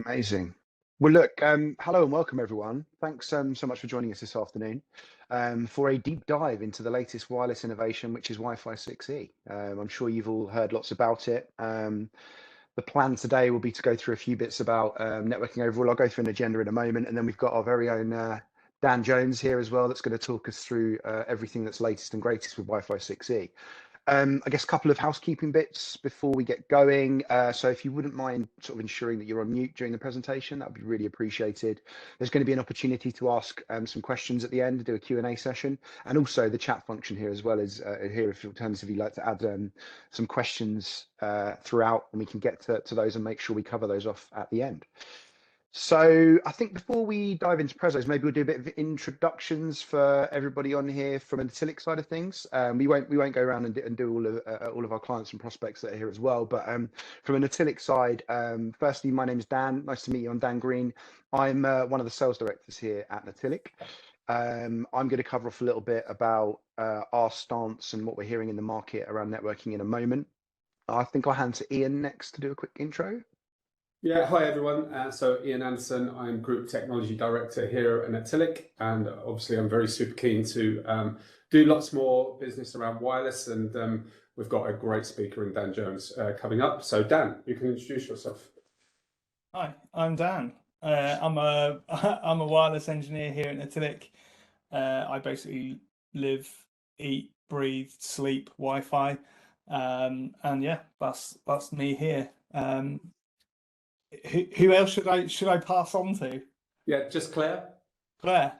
Amazing. Well, look, hello and welcome everyone. Thanks so much for joining us this afternoon for a deep dive into the latest wireless innovation, which is Wi-Fi 6E. I'm sure you've all heard lots about it. The plan today will be to go through a few bits about networking overall. I'll go through an agenda in a moment, and then we've got our very own Dan Jones here as well that's going to talk us through everything that's latest and greatest with Wi-Fi 6E. I guess a couple of housekeeping bits before we get going. So if you wouldn't mind sort of ensuring that you're on mute during the presentation, that would be really appreciated. There's going to be an opportunity to ask some questions at the end, do a Q&A session, and also the chat function here as well as here if alternatively you'd like to add some questions throughout, and we can get to those and make sure we cover those off at the end. So I think before we dive into Prezos, maybe we'll do a bit of introductions for everybody on here from an Atilic side of things. We won't go around and do all of our clients and prospects that are here as well. But from an Atilic side, firstly, my name is Dan. Nice to meet you. I'm Dan Green. I'm one of the sales directors here at Atilic. I'm going to cover off a little bit about our stance and what we're hearing in the market around networking in a moment. I think I'll hand to Ian next to do a quick intro. Yeah, hi everyone. So Ian Anderson, I'm Group Technology Director here at Atilic, and obviously I'm very super keen to do lots more business around wireless, and we've got a great speaker in Dan Jones coming up. So Dan, you can introduce yourself. Hi, I'm Dan. I'm a wireless engineer here at Atilic. I basically live, eat, breathe, sleep Wi-Fi, and yeah, that's me here. Who else should I pass on to? Yeah, just Claire. Claire.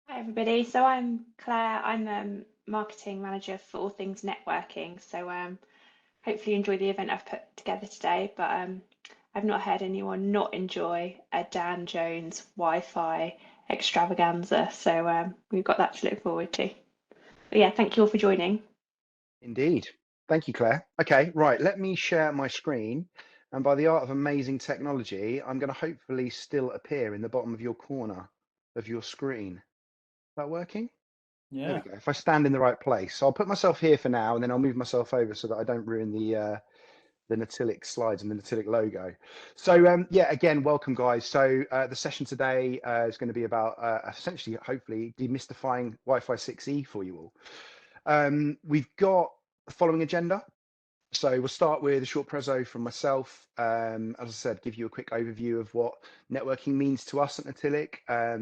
Hi everybody. So I'm Claire. I'm marketing manager for all things networking. So hopefully you enjoy the event I've put together today. But I've not heard anyone not enjoy a Dan Jones Wi-Fi extravaganza. So we've got that to look forward to. But yeah, thank you all for joining. Indeed. Thank you, Claire. Okay, right. Let me share my screen. And by the art of amazing technology, I'm going to hopefully still appear in the bottom of your corner of your screen. Is that working? Yeah. There we go. If I stand in the right place. So I'll put myself here for now, and then I'll move myself over so that I don't ruin the Atilic slides and the Atilic logo. So yeah, again, welcome guys. So the session today is going to be about essentially, hopefully, demystifying Wi-Fi 6E for you all. We've got the following agenda. So we'll start with a short prezzo from myself. As I said, give you a quick overview of what networking means to us at Atilic,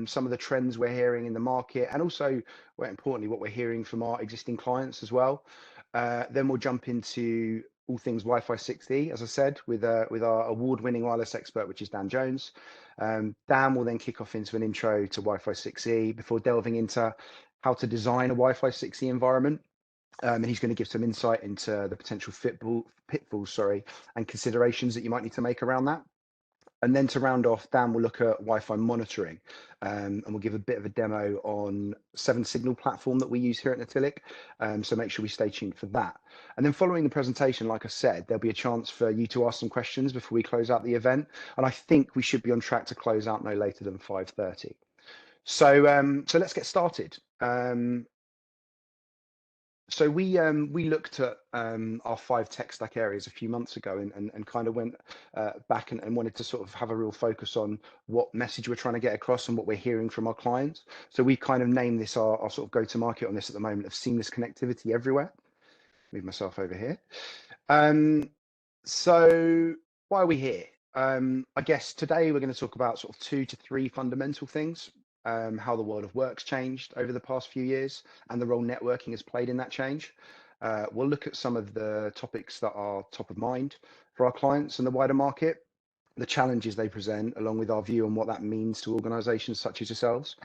some of the trends we're hearing in the market, and also, well, importantly, what we're hearing from our existing clients as well. Then we'll jump into all things Wi-Fi 6E, as I said, with our award-winning wireless expert, which is Dan Jones. Dan will then kick off into an intro to Wi-Fi 6E before delving into how to design a Wi-Fi 6E environment. And he's going to give some insight into the potential pitfalls, and considerations that you might need to make around that. And then to round off, Dan will look at Wi-Fi monitoring, and we'll give a bit of a demo on 7Signal platform that we use here at Atilic. So make sure we stay tuned for that. And then following the presentation, like I said, there'll be a chance for you to ask some questions before we close out the event. And I think we should be on track to close out no later than 5:30. So let's get started. So we looked at our 5 tech stack areas a few months ago and kind of went back and wanted to sort of have a real focus on what message we're trying to get across and what we're hearing from our clients. So we kind of named this our sort of go-to-market on this at the moment of seamless connectivity everywhere. Move myself over here. So why are we here? I guess today we're going to talk about sort of 2 to 3 fundamental things. How the world of work's changed over the past few years and the role networking has played in that change. We'll look at some of the topics that are top of mind for our clients and the wider market, the challenges they present, along with our view on what that means to organizations such as yourselves.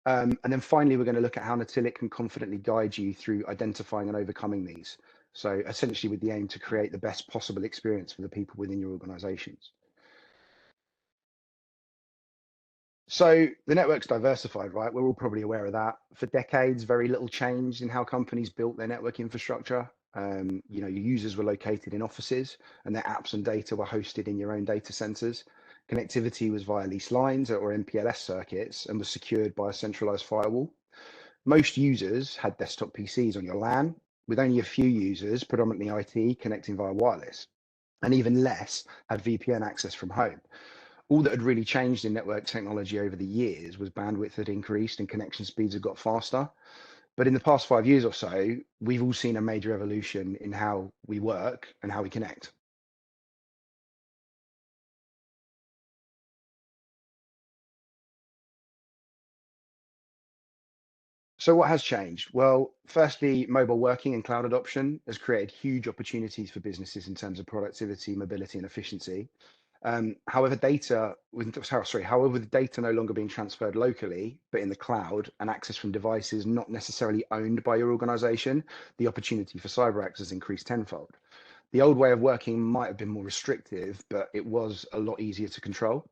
And then finally, we're going to look at how Atilic can confidently guide you through identifying and overcoming these. So essentially with the aim to create the best possible experience for the people within your organizations. So the network's diversified, right? We're all probably aware of that. For decades, very little changed in how companies built their network infrastructure. Your users were located in offices and their apps and data were hosted in your own data centers. Connectivity was via leased lines or MPLS circuits and was secured by a centralized firewall. Most users had desktop PCs on your LAN, with only a few users, predominantly IT, connecting via wireless. and even less had VPN access from home. All that had really changed in network technology over the years was bandwidth had increased and connection speeds had got faster. But in the past 5 years or so, we've all seen a major evolution in how we work and how we connect. So what has changed? Well, firstly, mobile working and cloud adoption has created huge opportunities for businesses in terms of productivity, mobility, and efficiency. However, however, the data no longer being transferred locally, but in the cloud and access from devices not necessarily owned by your organization, the opportunity for cyber acts has increased tenfold. The old way of working might have been more restrictive, but it was a lot easier to control.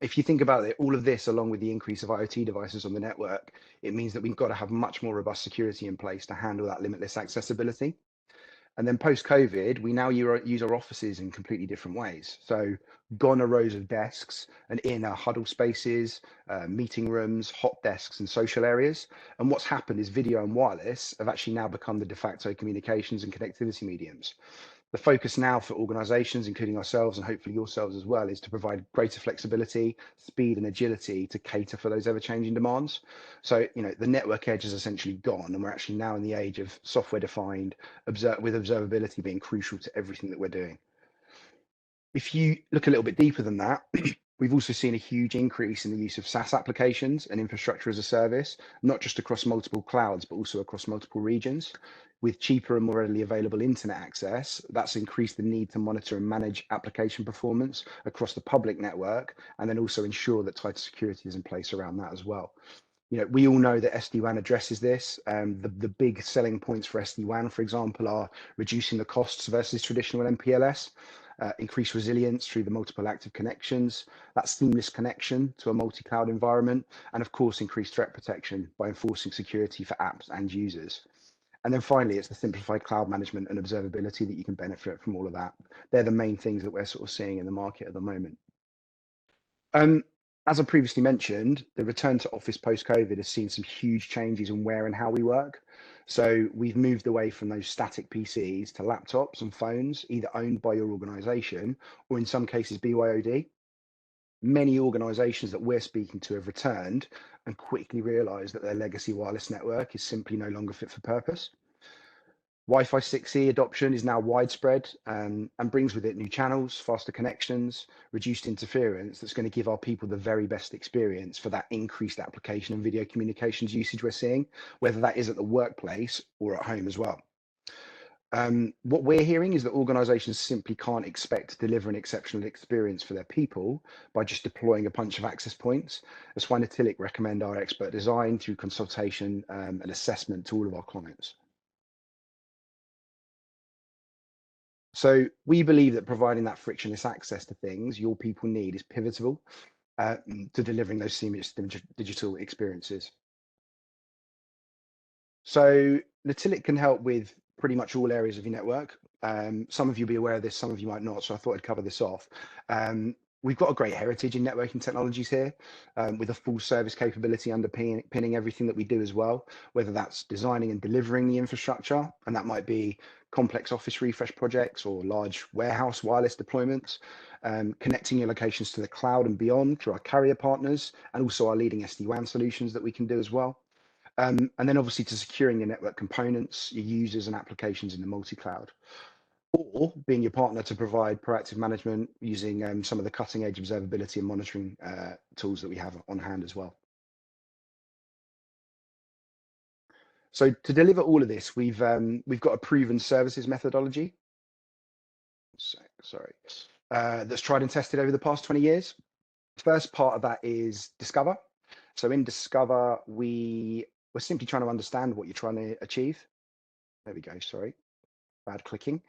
If you think about it, all of this, along with the increase of IoT devices on the network, it means that we've got to have much more robust security in place to handle that limitless accessibility. And then post-COVID, we now use our offices in completely different ways. So gone are rows of desks and in are huddle spaces, meeting rooms, hot desks, and social areas. And what's happened is video and wireless have actually now become the de facto communications and connectivity mediums. The focus now for organizations, including ourselves and hopefully yourselves as well, is to provide greater flexibility, speed, and agility to cater for those ever-changing demands. So, the network edge is essentially gone, and we're actually now in the age of software-defined, with observability being crucial to everything that we're doing. If you look a little bit deeper than that, we've also seen a huge increase in the use of SaaS applications and infrastructure as a service, not just across multiple clouds, but also across multiple regions. With cheaper and more readily available internet access, that's increased the need to monitor and manage application performance across the public network, and then also ensure that tighter security is in place around that as well. We all know that SD-WAN addresses this. The big selling points for SD-WAN, for example, are reducing the costs versus traditional MPLS, increased resilience through the multiple active connections, that seamless connection to a multi-cloud environment, and of course, increased threat protection by enforcing security for apps and users. And then finally, it's the simplified cloud management and observability that you can benefit from all of that. They're the main things that we're sort of seeing in the market at the moment. As I previously mentioned, the return to office post-COVID has seen some huge changes in where and how we work. So we've moved away from those static PCs to laptops and phones, either owned by your organization or in some cases BYOD. Many organizations that we're speaking to have returned and quickly realized that their legacy wireless network is simply no longer fit for purpose. Wi-Fi 6E adoption is now widespread and brings with it new channels, faster connections, reduced interference that's going to give our people the very best experience for that increased application and video communications usage we're seeing, whether that is at the workplace or at home as well. What we're hearing is that organizations simply can't expect to deliver an exceptional experience for their people by just deploying a bunch of access points. That's why Natilic recommend our expert design through consultation and assessment to all of our clients. So we believe that providing that frictionless access to things your people need is pivotal to delivering those seamless digital experiences. So Natilic can help with pretty much all areas of your network. Some of you will be aware of this, some of you might not, so I thought I'd cover this off. We've got a great heritage in networking technologies here, with a full service capability underpinning everything that we do as well, whether that's designing and delivering the infrastructure, and that might be complex office refresh projects or large warehouse wireless deployments, connecting your locations to the cloud and beyond through our carrier partners, and also our leading SD-WAN solutions that we can do as well. And then obviously to securing your network components, your users and applications in the multi-cloud, or being your partner to provide proactive management using some of the cutting edge observability and monitoring tools that we have on hand as well. So to deliver all of this, we've got a proven services methodology. That's tried and tested over the past 20 years. First part of that is Discover. So in Discover, we're simply trying to understand what you're trying to achieve. There we go, sorry, bad clicking.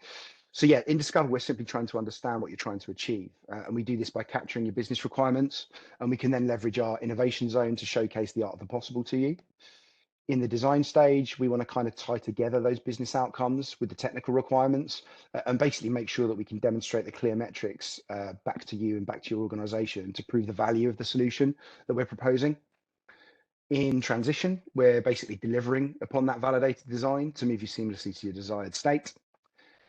So yeah, in Discover, we're simply trying to understand what you're trying to achieve. And we do this by capturing your business requirements, and we can then leverage our innovation zone to showcase the art of the possible to you. In the design stage, we want to kind of tie together those business outcomes with the technical requirements and basically make sure that we can demonstrate the clear metrics back to you and back to your organization to prove the value of the solution that we're proposing. In transition, we're basically delivering upon that validated design to move you seamlessly to your desired state.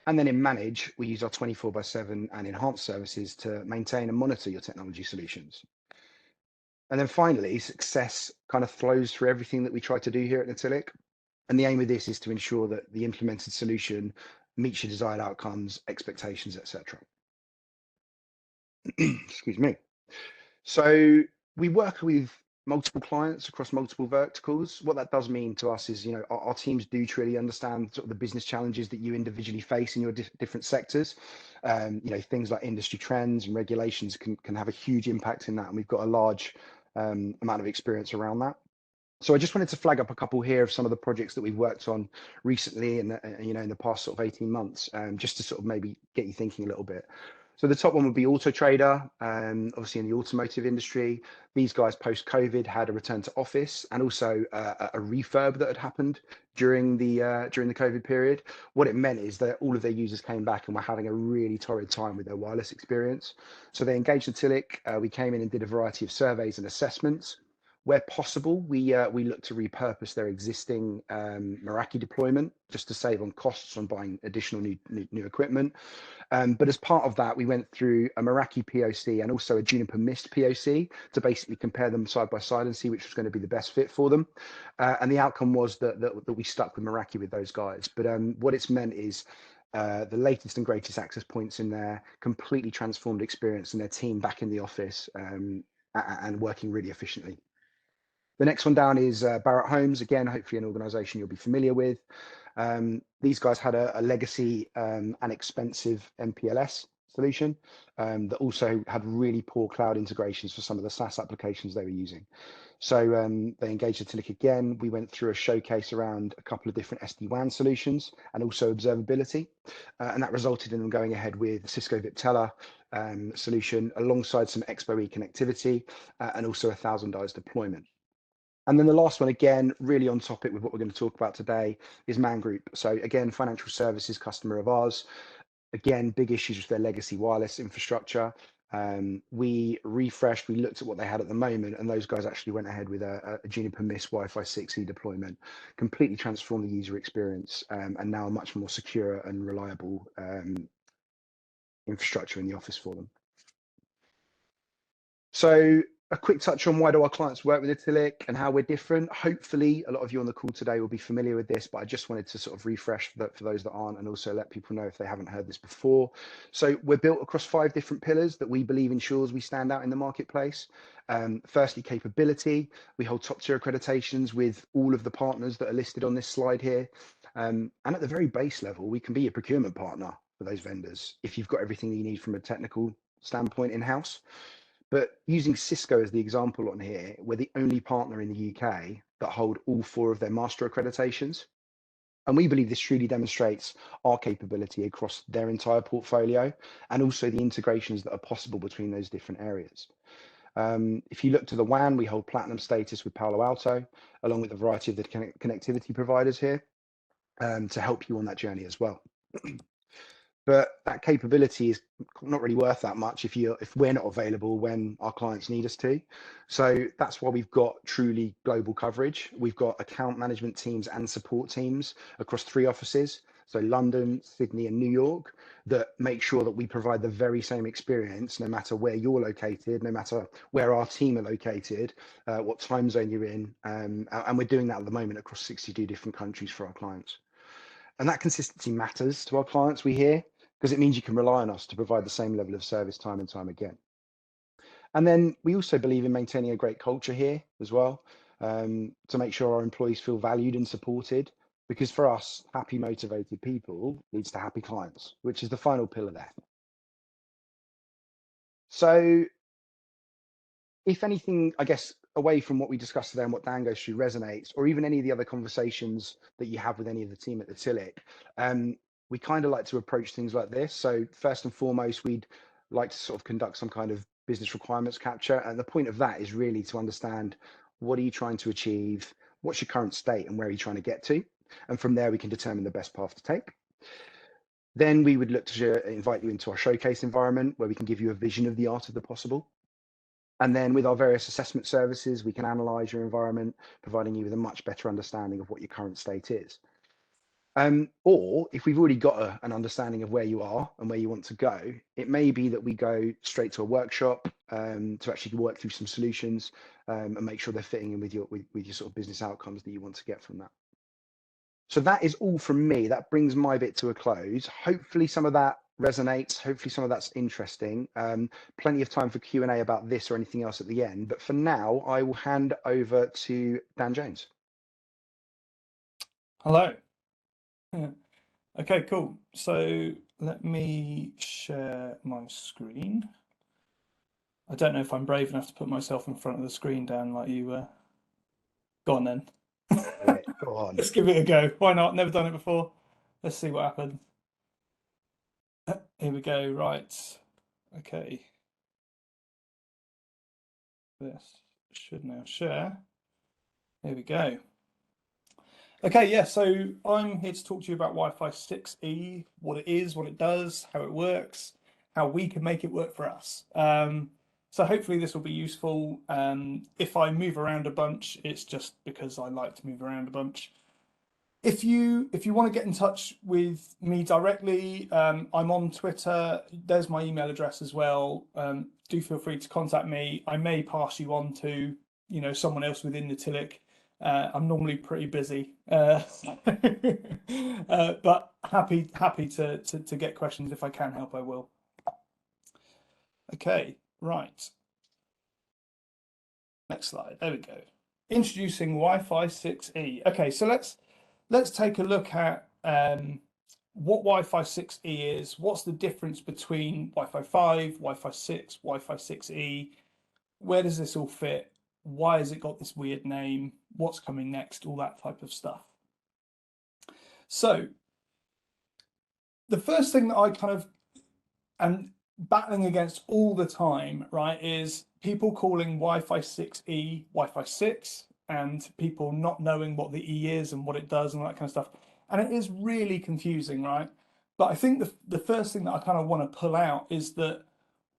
And then in manage, we use our 24/7 and enhanced services to maintain and monitor your technology solutions. And then finally, success kind of flows through everything that we try to do here at Natilic. And the aim of this is to ensure that the implemented solution meets your desired outcomes, expectations, etc. Excuse me. So we work with multiple clients across multiple verticals. What that does mean to us is, our teams do truly understand sort of the business challenges that you individually face in your different sectors. Things like industry trends and regulations can have a huge impact in that, and we've got a large amount of experience around that. So I just wanted to flag up a couple here of some of the projects that we've worked on recently and in the past sort of 18 months, just to sort of maybe get you thinking a little bit. So the top one would be Auto Trader, obviously in the automotive industry. These guys post-COVID had a return to office and also a refurb that had happened during the COVID period. What it meant is that all of their users came back and were having a really torrid time with their wireless experience. So they engaged Natilic. We came in and did a variety of surveys and assessments. Where possible, we look to repurpose their existing Meraki deployment just to save on costs on buying additional new equipment. But as part of that, we went through a Meraki POC and also a Juniper Mist POC to basically compare them side by side and see which was going to be the best fit for them. And the outcome was that we stuck with Meraki with those guys. But what it's meant is the latest and greatest access points in there, completely transformed experience, and their team back in the office and working really efficiently. The next one down is Barrett Homes, again, hopefully an organization you'll be familiar with. These guys had a legacy and expensive MPLS solution that also had really poor cloud integrations for some of the SaaS applications they were using. So they engaged Natilic again. We went through a showcase around a couple of different SD-WAN solutions and also observability. And that resulted in them going ahead with Cisco Viptela solution alongside some Expo E connectivity and also a $1,000 deployment. And then the last one, again, really on topic with what we're going to talk about today, is Man Group. So again, financial services customer of ours. Again, big issues with their legacy wireless infrastructure. We refreshed, we looked at what they had at the moment, and those guys actually went ahead with a Juniper Mist Wi-Fi 6E deployment, completely transformed the user experience, and now a much more secure and reliable infrastructure in the office for them. So a quick touch on why do our clients work with Natilic and how we're different. Hopefully a lot of you on the call today will be familiar with this, but I just wanted to sort of refresh for those that aren't, and also let people know if they haven't heard this before. So we're built across 5 different pillars that we believe ensures we stand out in the marketplace. Firstly, capability. We hold top tier accreditations with all of the partners that are listed on this slide here. And at the very base level, we can be a procurement partner for those vendors if you've got everything you need from a technical standpoint in-house. But using Cisco as the example on here, we're the only partner in the UK that hold all 4 of their master accreditations. And we believe this truly demonstrates our capability across their entire portfolio and also the integrations that are possible between those different areas. If you look to the WAN, we hold platinum status with Palo Alto, along with a variety of the connectivity providers here to help you on that journey as well. But that capability is not really worth that much if we're not available when our clients need us to. So that's why we've got truly global coverage. We've got account management teams and support teams across 3 offices, so London, Sydney, and New York, that make sure that we provide the very same experience no matter where you're located, no matter where our team are located, what time zone you're in, and we're doing that at the moment across 62 different countries for our clients. And that consistency matters to our clients, we hear, because it means you can rely on us to provide the same level of service time and time again. And then we also believe in maintaining a great culture here as well, to make sure our employees feel valued and supported, because for us, happy, motivated people leads to happy clients, which is the final pillar there. So if anything, I guess, away from what we discussed today and what Dan goes through resonates, or even any of the other conversations that you have with any of the team at Natilic, we kind of like to approach things like this. So first and foremost, we'd like to sort of conduct some kind of business requirements capture. And the point of that is really to understand, what are you trying to achieve? What's your current state and where are you trying to get to? And from there, we can determine the best path to take. Then we would look to invite you into our showcase environment where we can give you a vision of the art of the possible. And then with our various assessment services, we can analyze your environment, providing you with a much better understanding of what your current state is. Or if we've already got an understanding of where you are and where you want to go, it may be that we go straight to a workshop to actually work through some solutions and make sure they're fitting in with your sort of business outcomes that you want to get from that. So that is all from me. That brings my bit to a close. Hopefully some of that resonates. Hopefully some of that's interesting. Plenty of time for Q&A about this or anything else at the end. But for now, I will hand over to Dan Jones. Hello. Yeah. Okay, cool. So let me share my screen. I don't know if I'm brave enough to put myself in front of the screen, Dan, like you were. Go on then. Go on. Let's give it a go. Why not? Never done it before. Let's see what happens. Here we go. Right. Okay. This should now share. Here we go. Okay, yeah, so I'm here to talk to you about Wi-Fi 6E, what it is, what it does, how it works, how we can make it work for us. So hopefully this will be useful. If I move around a bunch, it's just because I like to move around a bunch. If you want to get in touch with me directly, I'm on Twitter. There's my email address as well. Do feel free to contact me. I may pass you on to someone else within the Tillich. I'm normally pretty busy, but happy to get questions. If I can help, I will. Okay, right. Next slide. There we go. Introducing Wi-Fi 6E. Okay, so let's take a look at what Wi-Fi 6E is. What's the difference between Wi-Fi 5, Wi-Fi 6, Wi-Fi 6E? Where does this all fit? Why has it got this weird name? What's coming next? All that type of stuff. So the first thing that I kind of am battling against all the time, right, is people calling Wi-Fi 6E Wi-Fi 6 and people not knowing what the E is and what it does and all that kind of stuff. And it is really confusing, right? But I think the first thing that I kind of want to pull out is that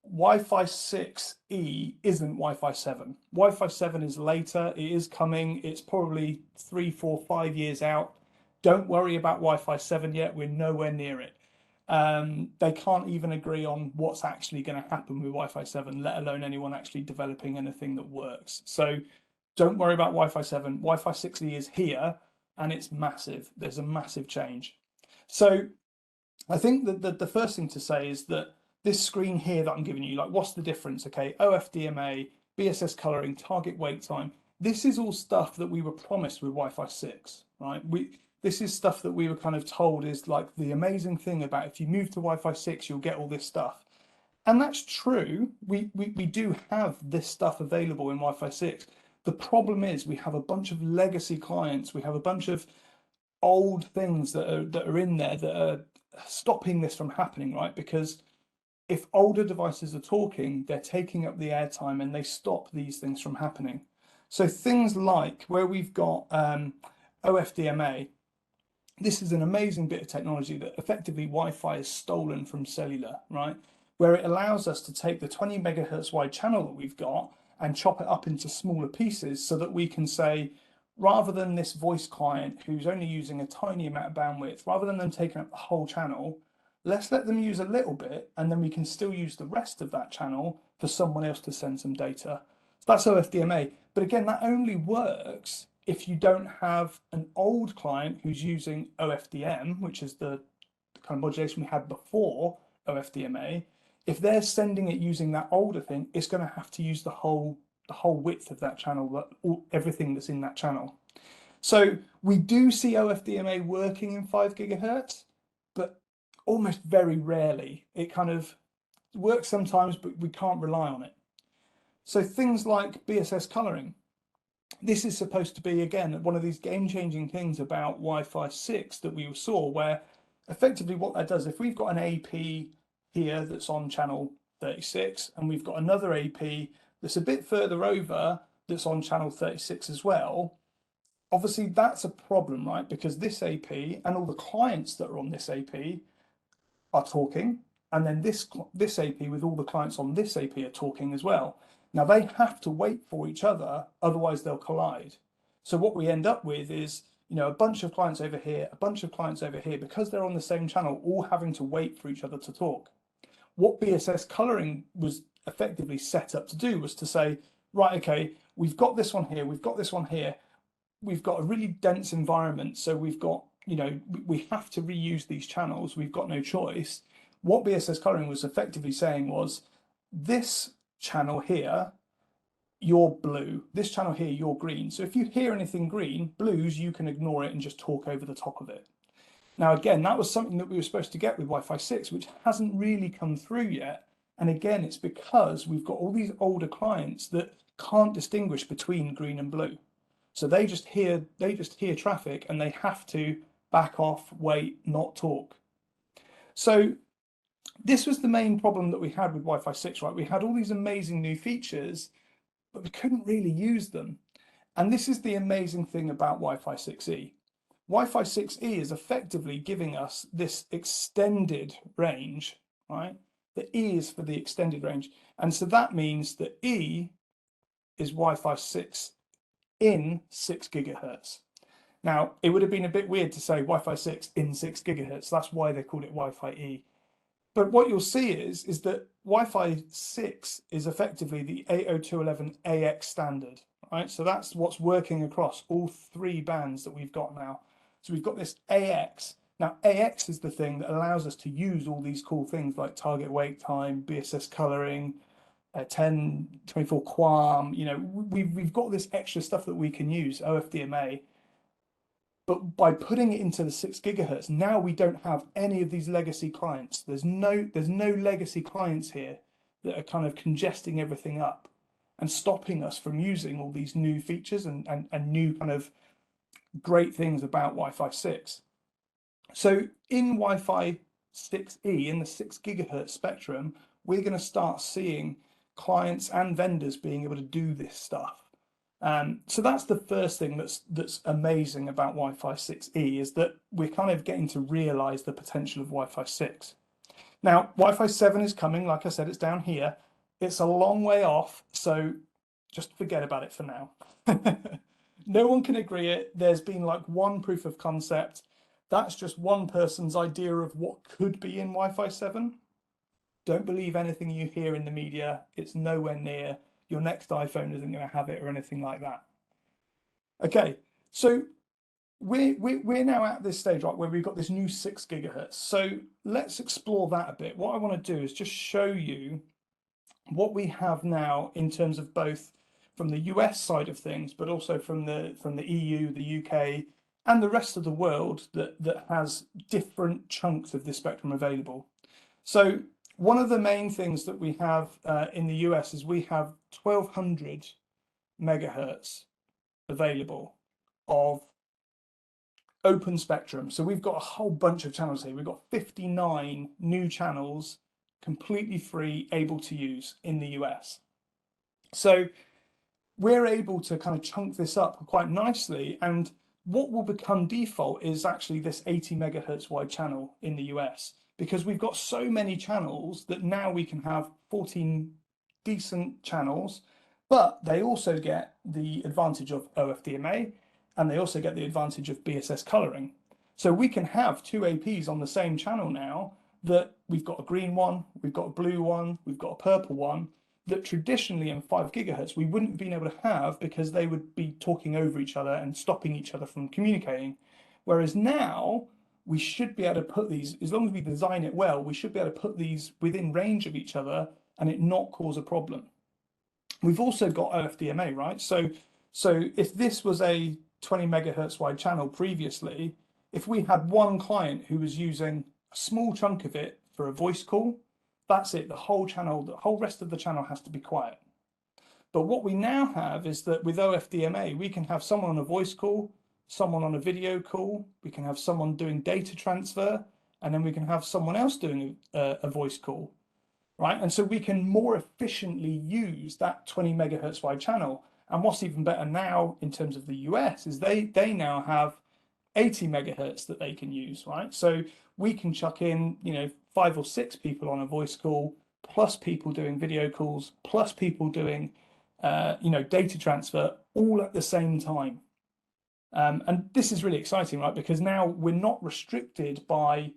Wi-Fi 6E isn't Wi-Fi 7. Wi-Fi 7 is later. It is coming. It's probably 3, 4, 5 years out. Don't worry about Wi-Fi 7 yet. We're nowhere near it. They can't even agree on what's actually going to happen with Wi-Fi 7, let alone anyone actually developing anything that works. So don't worry about Wi-Fi 7. Wi-Fi 6E is here and it's massive. There's a massive change. So I think that the first thing to say is that this screen here that I'm giving you, like, what's the difference? Okay, OFDMA, BSS coloring, target wait time. This is all stuff that we were promised with Wi-Fi 6, right? This is stuff that we were kind of told is like the amazing thing about if you move to Wi-Fi 6, you'll get all this stuff. And that's true. We do have this stuff available in Wi-Fi 6. The problem is we have a bunch of legacy clients. We have a bunch of old things that are in there that are stopping this from happening, right? Because if older devices are talking, they're taking up the airtime and they stop these things from happening. So things like where we've got OFDMA, this is an amazing bit of technology that effectively Wi-Fi is stolen from cellular, right? Where it allows us to take the 20 megahertz wide channel that we've got and chop it up into smaller pieces so that we can say, rather than this voice client who's only using a tiny amount of bandwidth, rather than them taking up the whole channel, let's let them use a little bit and then we can still use the rest of that channel for someone else to send some data. So that's OFDMA. But again, that only works if you don't have an old client who's using OFDM, which is the kind of modulation we had before OFDMA. If they're sending it using that older thing, it's going to have to use the whole width of that channel, everything that's in that channel. So we do see OFDMA working in 5 gigahertz, but almost very rarely. It kind of works sometimes, but we can't rely on it. So things like BSS coloring. This is supposed to be, again, one of these game-changing things about Wi-Fi 6 that we saw, where effectively what that does, if we've got an AP here that's on channel 36, and we've got another AP that's a bit further over that's on channel 36 as well, obviously that's a problem, right? Because this AP and all the clients that are on this AP are talking, and then this AP with all the clients on this AP are talking as well. Now they have to wait for each other, otherwise they'll collide. So what we end up with is, you know, a bunch of clients over here, a bunch of clients over here, because they're on the same channel, all having to wait for each other to talk. What BSS coloring was effectively set up to do was to say, right, okay, we've got this one here, we've got this one here, we've got a really dense environment, so we've got, you know, we have to reuse these channels, we've got no choice. What BSS coloring was effectively saying was, this channel here, you're blue, this channel here, you're green. So if you hear anything green, blues, you can ignore it and just talk over the top of it. Now, again, that was something that we were supposed to get with Wi-Fi 6, which hasn't really come through yet. And again, it's because we've got all these older clients that can't distinguish between green and blue. So they just hear traffic and they have to back off, wait, not talk. So this was the main problem that we had with Wi-Fi 6, right? We had all these amazing new features, but we couldn't really use them. And this is the amazing thing about Wi-Fi 6E. Wi-Fi 6E is effectively giving us this extended range, right? The E is for the extended range. And so that means that E is Wi-Fi 6 in 6 gigahertz. Now, it would have been a bit weird to say Wi-Fi 6 in 6 gigahertz. That's why they called it Wi-Fi E. But what you'll see is that Wi-Fi 6 is effectively the 802.11ax standard, right? So that's what's working across all 3 bands that we've got now. So we've got this AX. Now, AX is the thing that allows us to use all these cool things like target wait time, BSS coloring, 1024 QAM. You know, we've got this extra stuff that we can use, OFDMA. But by putting it into the 6 gigahertz, now we don't have any of these legacy clients. There's no legacy clients here that are kind of congesting everything up and stopping us from using all these new features and new kind of great things about Wi-Fi 6. So in Wi-Fi 6E, in the 6 gigahertz spectrum, we're going to start seeing clients and vendors being able to do this stuff. So that's the first thing that's amazing about Wi-Fi 6E, is that we're kind of getting to realize the potential of Wi-Fi 6. Now, Wi-Fi 7 is coming. Like I said, it's down here. It's a long way off, so just forget about it for now. No one can agree it. There's been like one proof of concept. That's just one person's idea of what could be in Wi-Fi 7. Don't believe anything you hear in the media. It's nowhere near. Your next iPhone isn't going to have it or anything like that. Okay, so we're now at this stage, right, where we've got this new 6 gigahertz. So let's explore that a bit. What I want to do is just show you what we have now in terms of both from the US side of things, but also from the EU, the UK, and the rest of the world that has different chunks of this spectrum available. So one of the main things that we have in the US is we have 1200 megahertz available of open spectrum. So we've got a whole bunch of channels here. We've got 59 new channels completely free, able to use in the US. So we're able to kind of chunk this up quite nicely, and what will become default is actually this 80 megahertz wide channel in the US, because we've got so many channels that now we can have 14 decent channels, but they also get the advantage of OFDMA, and they also get the advantage of BSS coloring. So we can have 2 APs on the same channel now, that we've got a green one, we've got a blue one, we've got a purple one, that traditionally in 5 gigahertz we wouldn't have been able to have, because they would be talking over each other and stopping each other from communicating. Whereas now we should be able to put these, as long as we design it well, we should be able to put these within range of each other and it not cause a problem. We've also got OFDMA, right? So if this was a 20 megahertz wide channel previously, if we had one client who was using a small chunk of it for a voice call, that's it. The whole channel, the whole rest of the channel has to be quiet. But what we now have is that with OFDMA, we can have someone on a voice call, someone on a video call, we can have someone doing data transfer, and then we can have someone else doing a voice call, right? And so we can more efficiently use that 20 megahertz wide channel. And what's even better now in terms of the US is they now have 80 megahertz that they can use, right? So we can chuck in, 5 or 6 people on a voice call, plus people doing video calls, plus people doing, data transfer, all at the same time. And this is really exciting, right? Because now we're not restricted by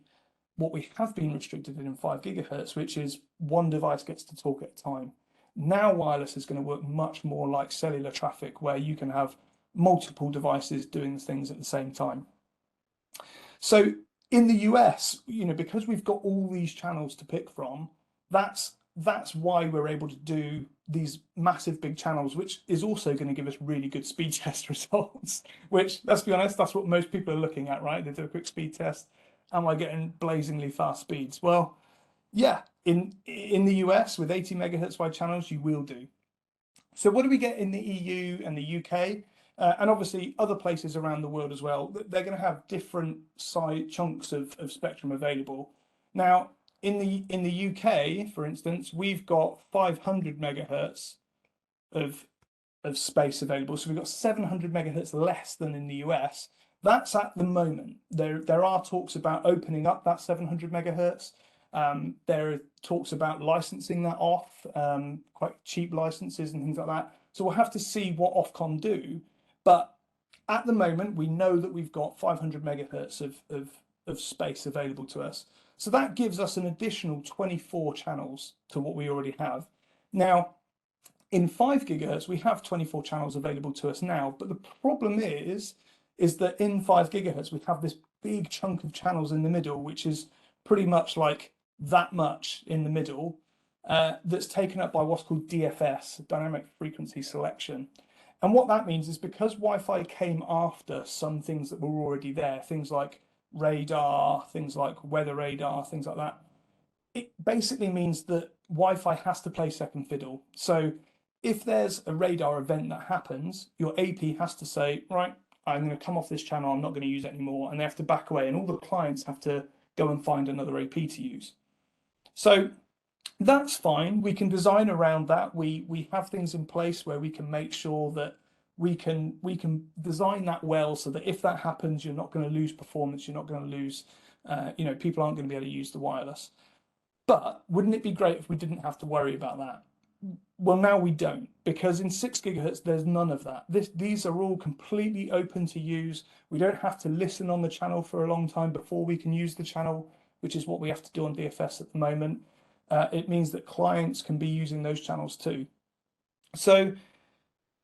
what we have been restricted in 5 gigahertz, which is one device gets to talk at a time. Now wireless is going to work much more like cellular traffic, where you can have multiple devices doing things at the same time. So in the US, because we've got all these channels to pick from, that's why we're able to do these massive big channels, which is also going to give us really good speed test results, which, let's be honest, that's what most people are looking at, right? They do a quick speed test. Am I getting blazingly fast speeds? Well, yeah, in the US with 80 megahertz wide channels, you will do. So what do we get in the EU and the UK? And obviously other places around the world as well? They're going to have different size chunks of spectrum available. Now, in the UK, for instance, we've got 500 megahertz of space available. So we've got 700 megahertz less than in the US. That's at the moment. There are talks about opening up that 700 megahertz. There are talks about licensing that off, quite cheap licenses and things like that. So we'll have to see what Ofcom do. But at the moment, we know that we've got 500 megahertz of space available to us. So that gives us an additional 24 channels to what we already have. Now, in 5 gigahertz, we have 24 channels available to us now. But the problem is that in 5 gigahertz, we have this big chunk of channels in the middle, which is pretty much like that much in the middle, that's taken up by what's called DFS, dynamic frequency selection. And what that means is because Wi-Fi came after some things that were already there, things like radar, things like weather radar, things like that, it basically means that Wi-Fi has to play second fiddle. So if there's a radar event that happens, your AP has to say, right, I'm going to come off this channel, I'm not going to use it anymore, and they have to back away, and all the clients have to go and find another AP to use. So that's fine. We can design around that. We have things in place where we can make sure that we can design that well, so that if that happens, you're not going to lose performance, you're not going to lose, people aren't going to be able to use the wireless. But wouldn't it be great if we didn't have to worry about that? Well, now we don't, because in 6 gigahertz, there's none of that. These are all completely open to use. We don't have to listen on the channel for a long time before we can use the channel, which is what we have to do on DFS at the moment. It means that clients can be using those channels too. So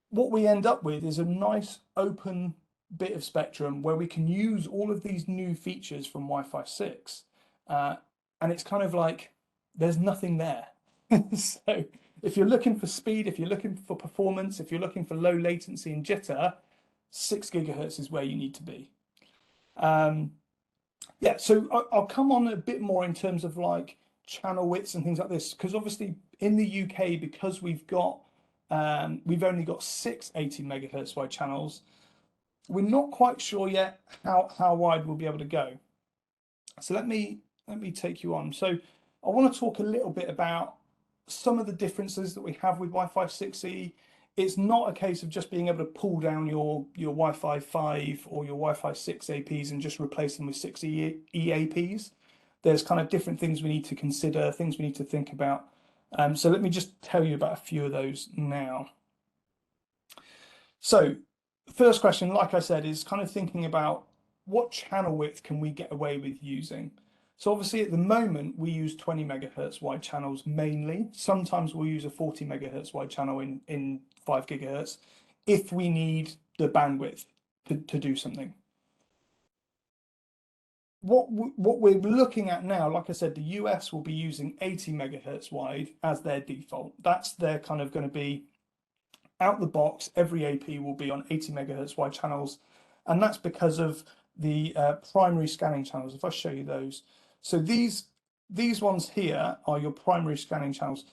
what we end up with is a nice open bit of spectrum where we can use all of these new features from Wi-Fi 6. And it's kind of like there's nothing there. So if you're looking for speed, if you're looking for performance, if you're looking for low latency and jitter, 6 gigahertz is where you need to be. Yeah, so I'll come on a bit more in terms of like channel widths and things like this, because obviously in the UK, because we've only got 6 80 megahertz wide channels, we're not quite sure yet how wide we'll be able to go. So let me take you on. So I want to talk a little bit about some of the differences that we have with Wi-Fi 6E. It's not a case of just being able to pull down your Wi-Fi 5 or your Wi-Fi 6 APs and just replace them with 6E APs. There's kind of different things we need to consider, things we need to think about. So let me just tell you about a few of those now. So first question, like I said, is kind of thinking about what channel width can we get away with using? So obviously at the moment we use 20 megahertz wide channels mainly. Sometimes we'll use a 40 megahertz wide channel in 5 gigahertz if we need the bandwidth to do something. What we're looking at now, like I said, the US will be using 80 megahertz wide as their default. That's their kind of going to be out the box. Every AP will be on 80 megahertz wide channels, and that's because of the primary scanning channels. If I show you those, so these ones here are your primary scanning channels.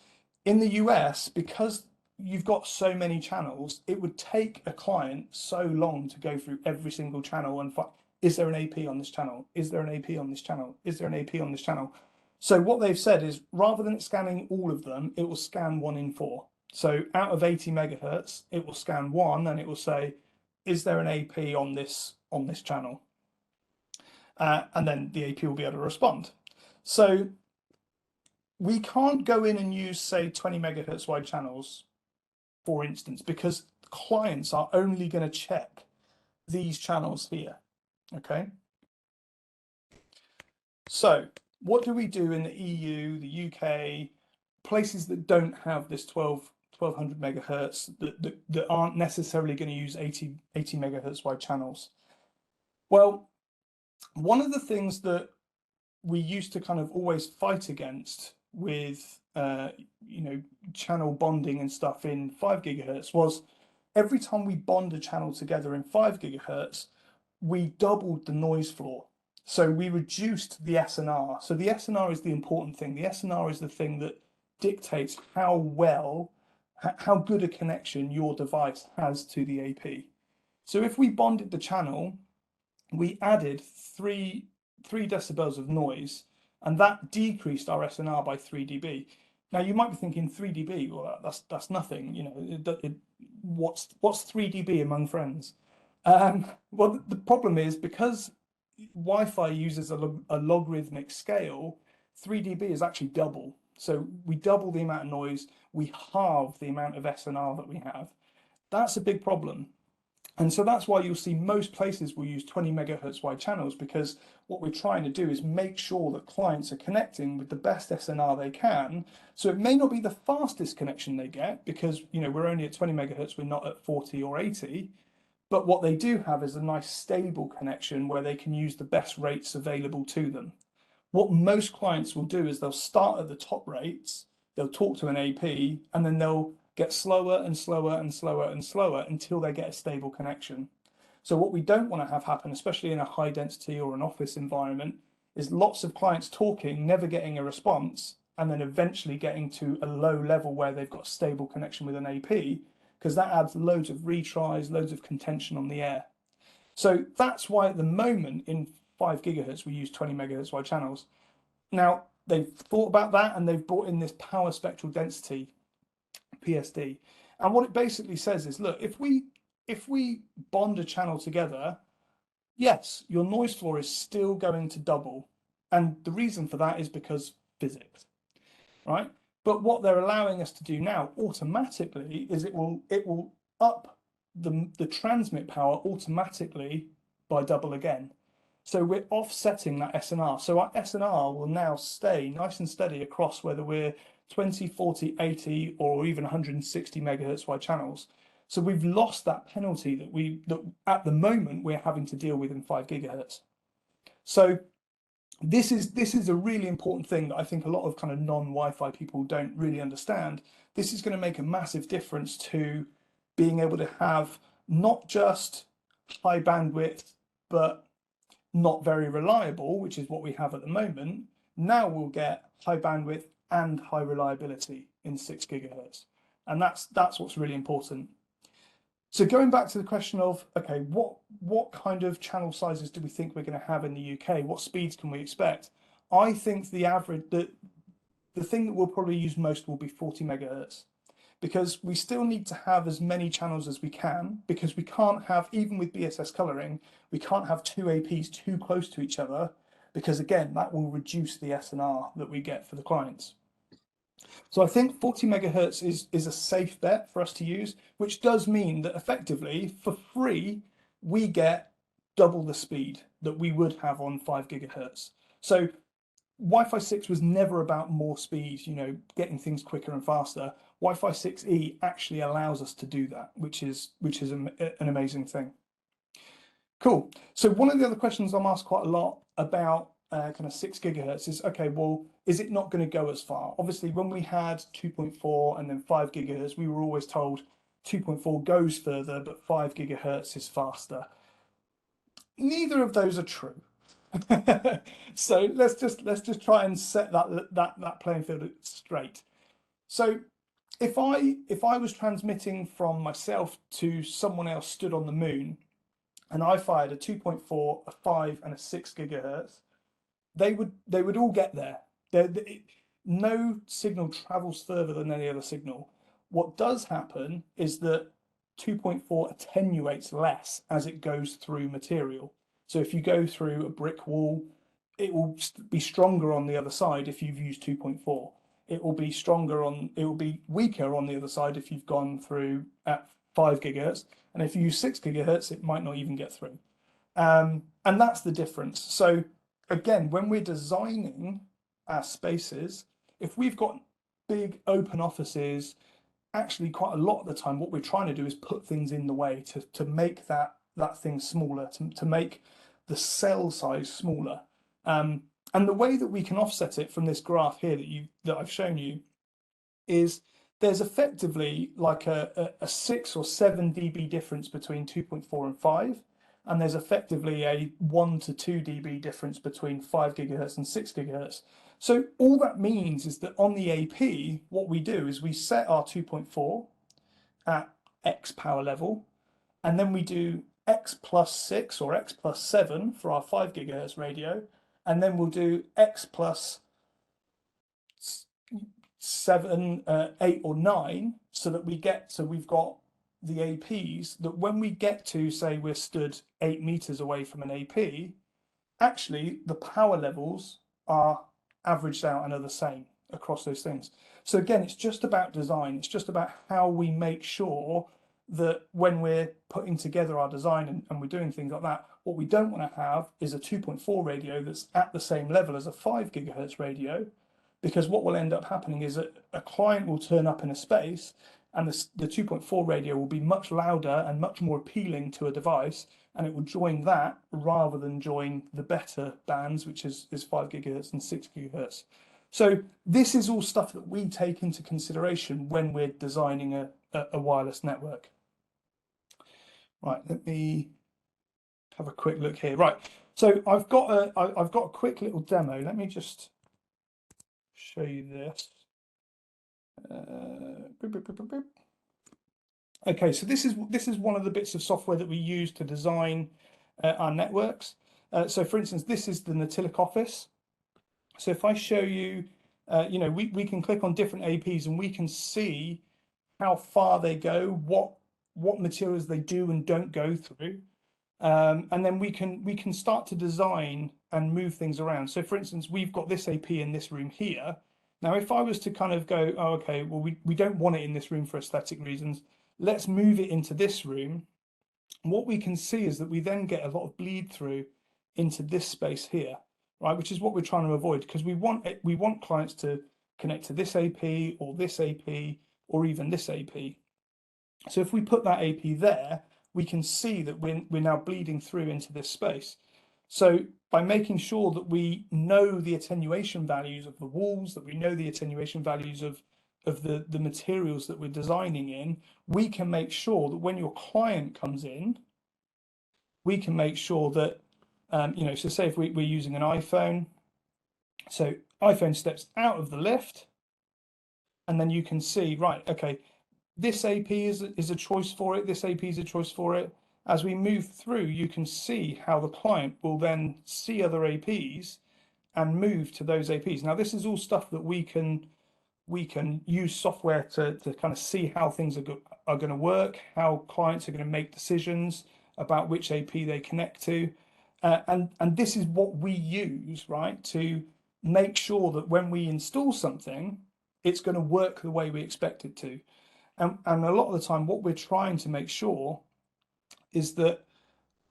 In the US, because you've got so many channels, it would take a client so long to go through every single channel and find, is there an AP on this channel? Is there an AP on this channel? Is there an AP on this channel? So what they've said is, rather than it scanning all of them, it will scan 1 in 4. So out of 80 megahertz, it will scan 1 and it will say, is there an AP on this channel? And then the AP will be able to respond. So we can't go in and use, say, 20 megahertz wide channels, for instance, because clients are only going to check these channels here. Okay. So what do we do in the EU, the UK, places that don't have this 1200 megahertz, that aren't necessarily going to use 80 megahertz wide channels? Well, one of the things that we used to kind of always fight against with channel bonding and stuff in 5 gigahertz was every time we bond a channel together in 5 gigahertz, we doubled the noise floor. So we reduced the SNR. So the SNR is the important thing. The SNR is the thing that dictates how good a connection your device has to the AP. So if we bonded the channel, we added 3 decibels of noise, and that decreased our SNR by 3 dB. Now you might be thinking 3 dB, well, that's nothing. What's 3 dB among friends? Well, the problem is because Wi-Fi uses a logarithmic scale, 3 dB is actually double. So we double the amount of noise, we halve the amount of SNR that we have. That's a big problem. And so that's why you'll see most places will use 20 megahertz wide channels, because what we're trying to do is make sure that clients are connecting with the best SNR they can. So it may not be the fastest connection they get because, we're only at 20 megahertz, we're not at 40 or 80. But what they do have is a nice stable connection where they can use the best rates available to them. What most clients will do is they'll start at the top rates, they'll talk to an AP, and then they'll get slower and slower and slower and slower until they get a stable connection. So what we don't want to have happen, especially in a high density or an office environment, is lots of clients talking, never getting a response, and then eventually getting to a low level where they've got a stable connection with an AP, because that adds loads of retries, loads of contention on the air. So that's why at the moment in 5 gigahertz, we use 20 megahertz wide channels. Now, they've thought about that and they've brought in this power spectral density, PSD. And what it basically says is, look, if we bond a channel together, yes, your noise floor is still going to double. And the reason for that is because physics, right? But what they're allowing us to do now automatically is it will up the transmit power automatically by double again. So we're offsetting that SNR. So our SNR will now stay nice and steady across whether we're 20, 40, 80, or even 160 megahertz wide channels. So we've lost that penalty that at the moment we're having to deal with in 5 gigahertz. So this is a really important thing that I think a lot of kind of non-Wi-Fi people don't really understand. This is going to make a massive difference to being able to have not just high bandwidth, but not very reliable, which is what we have at the moment. Now we'll get high bandwidth and high reliability in 6 gigahertz. And that's what's really important. So going back to the question of, okay, what kind of channel sizes do we think we're going to have in the UK? What speeds can we expect? I think the average, the thing that we'll probably use most will be 40 megahertz, because we still need to have as many channels as we can, because we can't have, even with BSS coloring, we can't have 2 APs too close to each other, because again, that will reduce the SNR that we get for the clients. So I think 40 megahertz is a safe bet for us to use, which does mean that effectively for free, we get double the speed that we would have on 5 gigahertz. So Wi-Fi 6 was never about more speed, getting things quicker and faster. Wi-Fi 6E actually allows us to do that, which is an amazing thing. Cool. So one of the other questions I'm asked quite a lot about kind of 6 gigahertz is, okay, well, is it not going to go as far? Obviously, when we had 2.4 and then 5 gigahertz, we were always told 2.4 goes further, but 5 gigahertz is faster. Neither of those are true. So let's just try and set that playing field straight. So if I was transmitting from myself to someone else stood on the moon, and I fired a 2.4, a 5, and a 6 gigahertz, they would all get there. No signal travels further than any other signal. What does happen is that 2.4 attenuates less as it goes through material. So if you go through a brick wall, it will be stronger on the other side if you've used 2.4. It will be weaker on the other side if you've gone through at 5 gigahertz. And if you use 6 gigahertz, it might not even get through. And that's the difference. So again, when we're designing our spaces, if we've got big open offices, actually quite a lot of the time, what we're trying to do is put things in the way to make that thing smaller, to make the cell size smaller. And the way that we can offset it from this graph here that I've shown you is there's effectively like a 6 or 7 dB difference between 2.4 and 5. And there's effectively a 1 to 2 dB difference between 5 gigahertz and 6 gigahertz. So all that means is that on the AP, what we do is we set our 2.4 at X power level, and then we do X plus 6 or X plus 7 for our 5 gigahertz radio, and then we'll do X plus 7, 8 or 9, so that we've got the APs that when we get to, say, we're stood 8 meters away from an AP, actually the power levels are averaged out and are the same across those things. So again, it's just about design. It's just about how we make sure that when we're putting together our design and we're doing things like that, what we don't want to have is a 2.4 radio that's at the same level as a 5 gigahertz radio, because what will end up happening is that a client will turn up in a space and the 2.4 radio will be much louder and much more appealing to a device, and it will join that rather than join the better bands, which is 5 gigahertz and 6 gigahertz. So this is all stuff that we take into consideration when we're designing a wireless network. Right, let me have a quick look here. Right, so I've got a quick little demo. Let me just show you this. Okay, so this is one of the bits of software that we use to design our networks. So for instance, this is the Natilic office. So if I show you, we can click on different APs and we can see how far they go, what materials they do and don't go through. And then we can start to design and move things around. So for instance, we've got this AP in this room here. Now, if I was to kind of go, oh, okay, well, we don't want it in this room for aesthetic reasons, let's move it into this room. What we can see is that we then get a lot of bleed through into this space here, right? Which is what we're trying to avoid, because we want clients to connect to this AP or this AP or even this AP. So if we put that AP there, we can see that we're now bleeding through into this space. So by making sure that we know the attenuation values of the walls, that we know the attenuation values of the materials that we're designing in, we can make sure that when your client comes in, we can make sure that, so say if we're using an iPhone, so iPhone steps out of the lift, and then you can see, right, okay, this AP is a choice for it, this AP is a choice for it. As we move through, you can see how the client will then see other APs and move to those APs. Now, this is all stuff that we can use software to kind of see how things are going to work, how clients are going to make decisions about which AP they connect to. And this is what we use, right, to make sure that when we install something, it's going to work the way we expect it to. And a lot of the time, what we're trying to make sure is that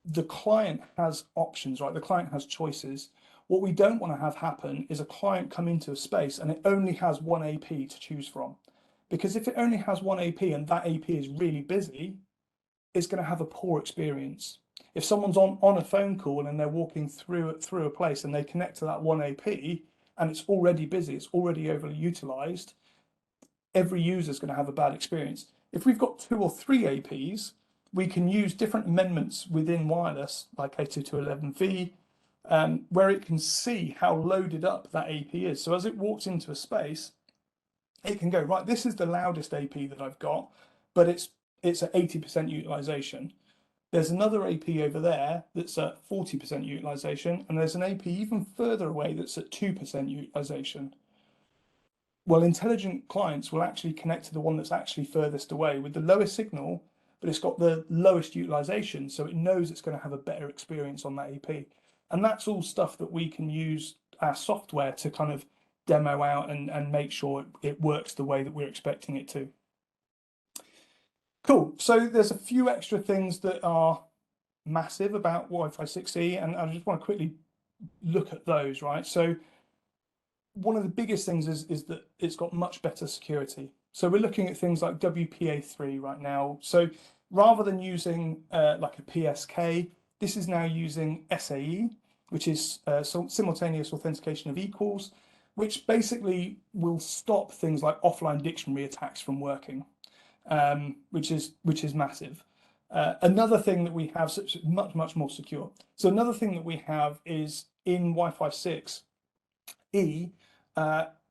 the client has options, right? The client has choices. What we don't want to have happen is a client come into a space and it only has one AP to choose from. Because if it only has one AP and that AP is really busy, it's going to have a poor experience. If someone's on a phone call and they're walking through a place and they connect to that one AP and it's already busy, it's already overly utilized, every user is going to have a bad experience. If we've got 2 or 3 APs, we can use different amendments within wireless, like 802.11v, where it can see how loaded up that AP is. So as it walks into a space, it can go, right, this is the loudest AP that I've got, but it's at 80% utilization. There's another AP over there that's at 40% utilization, and there's an AP even further away that's at 2% utilization. Well, intelligent clients will actually connect to the one that's actually furthest away with the lowest signal, but it's got the lowest utilization, so it knows it's going to have a better experience on that AP. And that's all stuff that we can use our software to kind of demo out and make sure it works the way that we're expecting it to. Cool. So there's a few extra things that are massive about Wi-Fi 6E, and I just want to quickly look at those, right? So one of the biggest things is that it's got much better security. So we're looking at things like WPA3 right now. So rather than using like a PSK, this is now using SAE, which is simultaneous authentication of equals, which basically will stop things like offline dictionary attacks from working, which is massive. Another thing that we have, much more secure. So another thing that we have is in Wi-Fi 6E,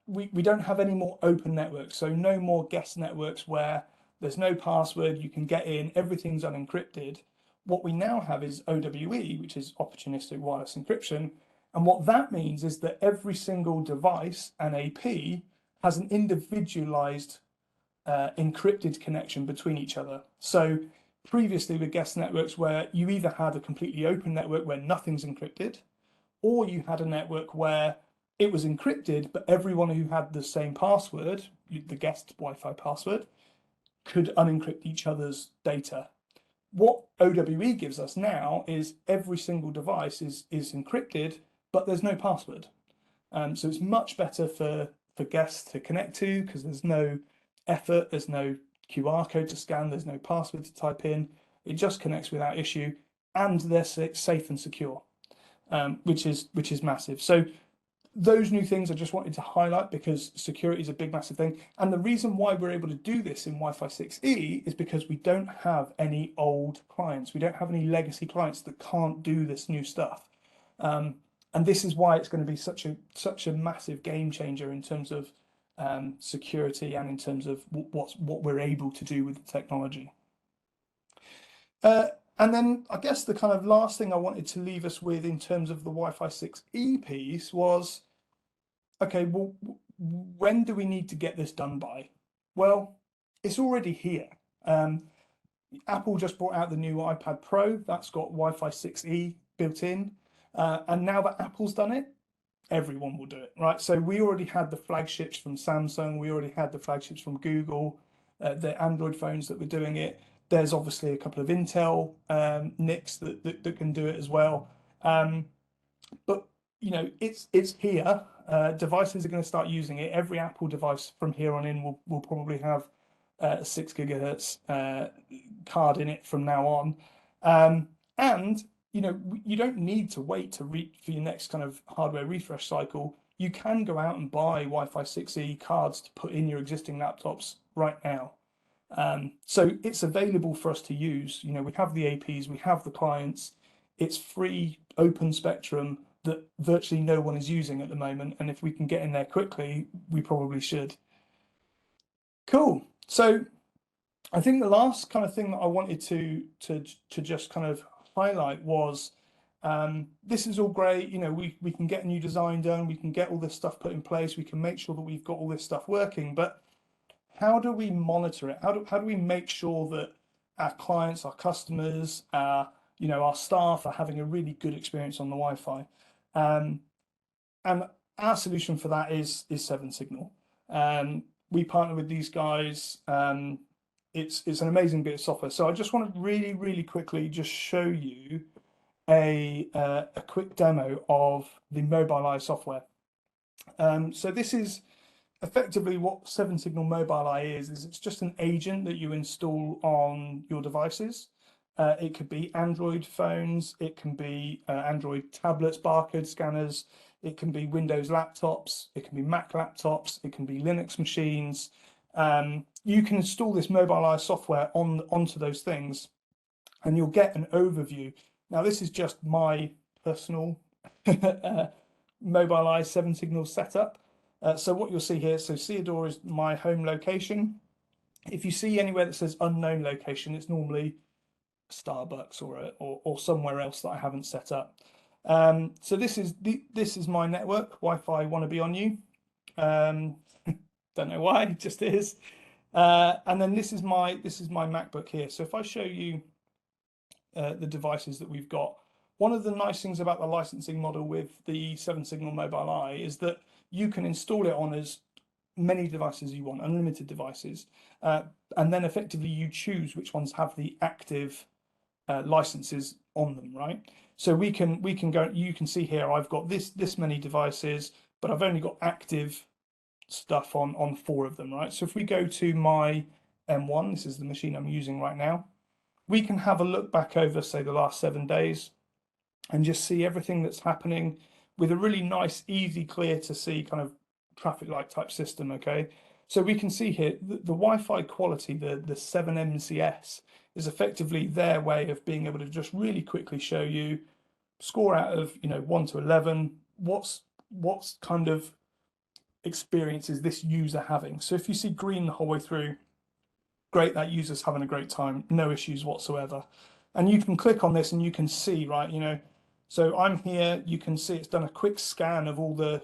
we don't have any more open networks. So no more guest networks where there's no password, you can get in, everything's unencrypted. What we now have is OWE, which is opportunistic wireless encryption. And what that means is that every single device and AP has an individualized encrypted connection between each other. So previously with guest networks where you either had a completely open network where nothing's encrypted, or you had a network where it was encrypted, but everyone who had the same password, the guest Wi-Fi password, could unencrypt each other's data. What OWE gives us now is every single device is encrypted, but there's no password. So it's much better for guests to connect to because there's no effort, there's no QR code to scan, there's no password to type in. It just connects without issue, and they're safe and secure, which is massive. So those new things I just wanted to highlight because security is a big, massive thing. And the reason why we're able to do this in Wi-Fi 6E is because we don't have any old clients. We don't have any legacy clients that can't do this new stuff. And this is why it's going to be such a massive game changer in terms of security and in terms of what we're able to do with the technology. And then I guess the kind of last thing I wanted to leave us with in terms of the Wi-Fi 6E piece was, okay, well, when do we need to get this done by? Well, it's already here. Apple just brought out the new iPad Pro that's got Wi-Fi 6E built in. And now that Apple's done it, everyone will do it, right? So we already had the flagships from Samsung, we already had the flagships from Google, the Android phones that were doing it. There's obviously a couple of Intel NICs that can do it as well. But you know, it's here. Devices are going to start using it. Every Apple device from here on in will probably have a 6 gigahertz card in it from now on. And you know, you don't need to wait to for your next kind of hardware refresh cycle. You can go out and buy Wi-Fi 6E cards to put in your existing laptops right now. So it's available for us to use. You know, we have the APs, we have the clients. It's free, open spectrum that virtually no one is using at the moment. And if we can get in there quickly, we probably should. Cool. So I think the last kind of thing that I wanted to just kind of highlight was this is all great. You know, we can get a new design done, we can get all this stuff put in place, we can make sure that we've got all this stuff working, but how do we monitor it? How do we make sure that our clients, our customers, you know, our staff are having a really good experience on the Wi-Fi? And our solution for that is 7Signal. We partner with these guys. It's an amazing bit of software. So I just want to really quickly just show you a quick demo of the Mobileye software. So this is effectively what 7Signal Mobileye is it's just an agent that you install on your devices. It could be Android phones, it can be Android tablets, barcode scanners, it can be Windows laptops, it can be Mac laptops, it can be Linux machines. You can install this Mobileye software onto those things and you'll get an overview. Now this is just my personal Mobileye 7Signal setup. So what you'll see here, so Theodore is my home location. If you see anywhere that says unknown location, it's normally Starbucks or somewhere else that I haven't set up. So this is my network. Wi-Fi want to be on you. Don't know why, it just is. And then this is my MacBook here. So if I show you the devices that we've got, one of the nice things about the licensing model with the 7Signal Mobileye is that you can install it on as many devices you want, unlimited devices, and then effectively you choose which ones have the active licenses on them, right? So we can go. You can see here I've got this many devices, but I've only got active stuff on 4 of them, right? So if we go to my M1, this is the machine I'm using right now, we can have a look back over, say, the last 7 days and just see everything that's happening with a really nice, easy, clear to see kind of traffic light type system, okay? So we can see here the Wi-Fi quality, the 7MCS, is effectively their way of being able to just really quickly show you score out of 1 to 11, what's kind of experience is this user having. So if you see green the whole way through, great, that user's having a great time, no issues whatsoever. And you can click on this and you can see, right, so I'm here, you can see it's done a quick scan of all the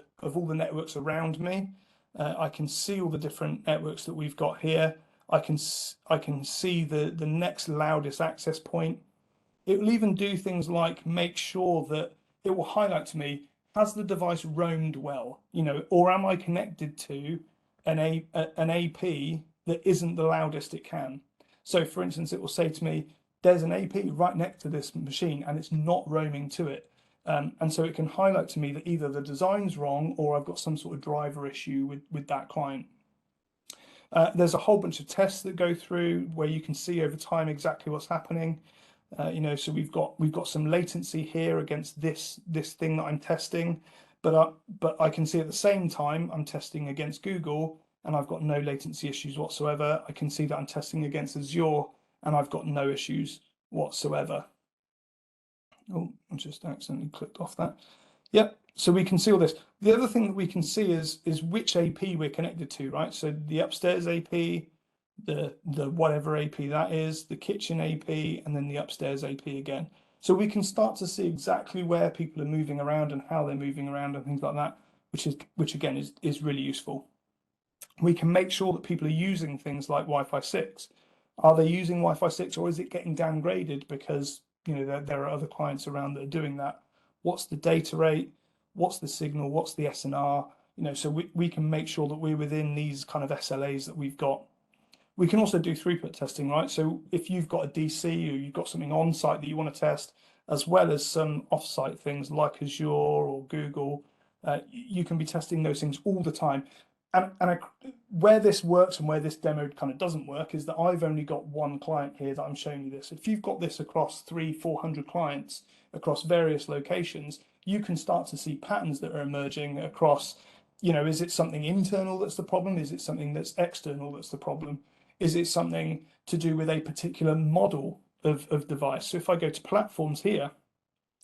networks around me. I can see all the different networks that we've got here. I can see the next loudest access point. It will even do things like make sure that it will highlight to me, has the device roamed well, or am I connected to an AP that isn't the loudest it can? So for instance, it will say to me, there's an AP right next to this machine and it's not roaming to it. And so it can highlight to me that either the design's wrong or I've got some sort of driver issue with that client. There's a whole bunch of tests that go through where you can see over time exactly what's happening. So we've got some latency here against this thing that I'm testing, but I can see at the same time I'm testing against Google and I've got no latency issues whatsoever. I can see that I'm testing against Azure and I've got no issues whatsoever. Oh, I just accidentally clicked off that. Yep. So we can see all this. The other thing that we can see is which AP we're connected to, right? So the upstairs AP, the whatever AP that is, the kitchen AP, and then the upstairs AP again. So we can start to see exactly where people are moving around and how they're moving around and things like that, which again is really useful. We can make sure that people are using things like Wi-Fi 6. Are they using Wi-Fi 6 or is it getting downgraded because there are other clients around that are doing that? What's the data rate? What's the signal? What's the SNR? So we can make sure that we're within these kind of SLAs that we've got. We can also do throughput testing, right? So if you've got a DC or you've got something on site that you want to test, as well as some off-site things like Azure or Google, you can be testing those things all the time. And where this works and where this demo kind of doesn't work is that I've only got one client here that I'm showing you this. If you've got this across 300-400 clients across various locations, you can start to see patterns that are emerging across, is it something internal that's the problem? Is it something that's external that's the problem? Is it something to do with a particular model of device? So if I go to platforms here,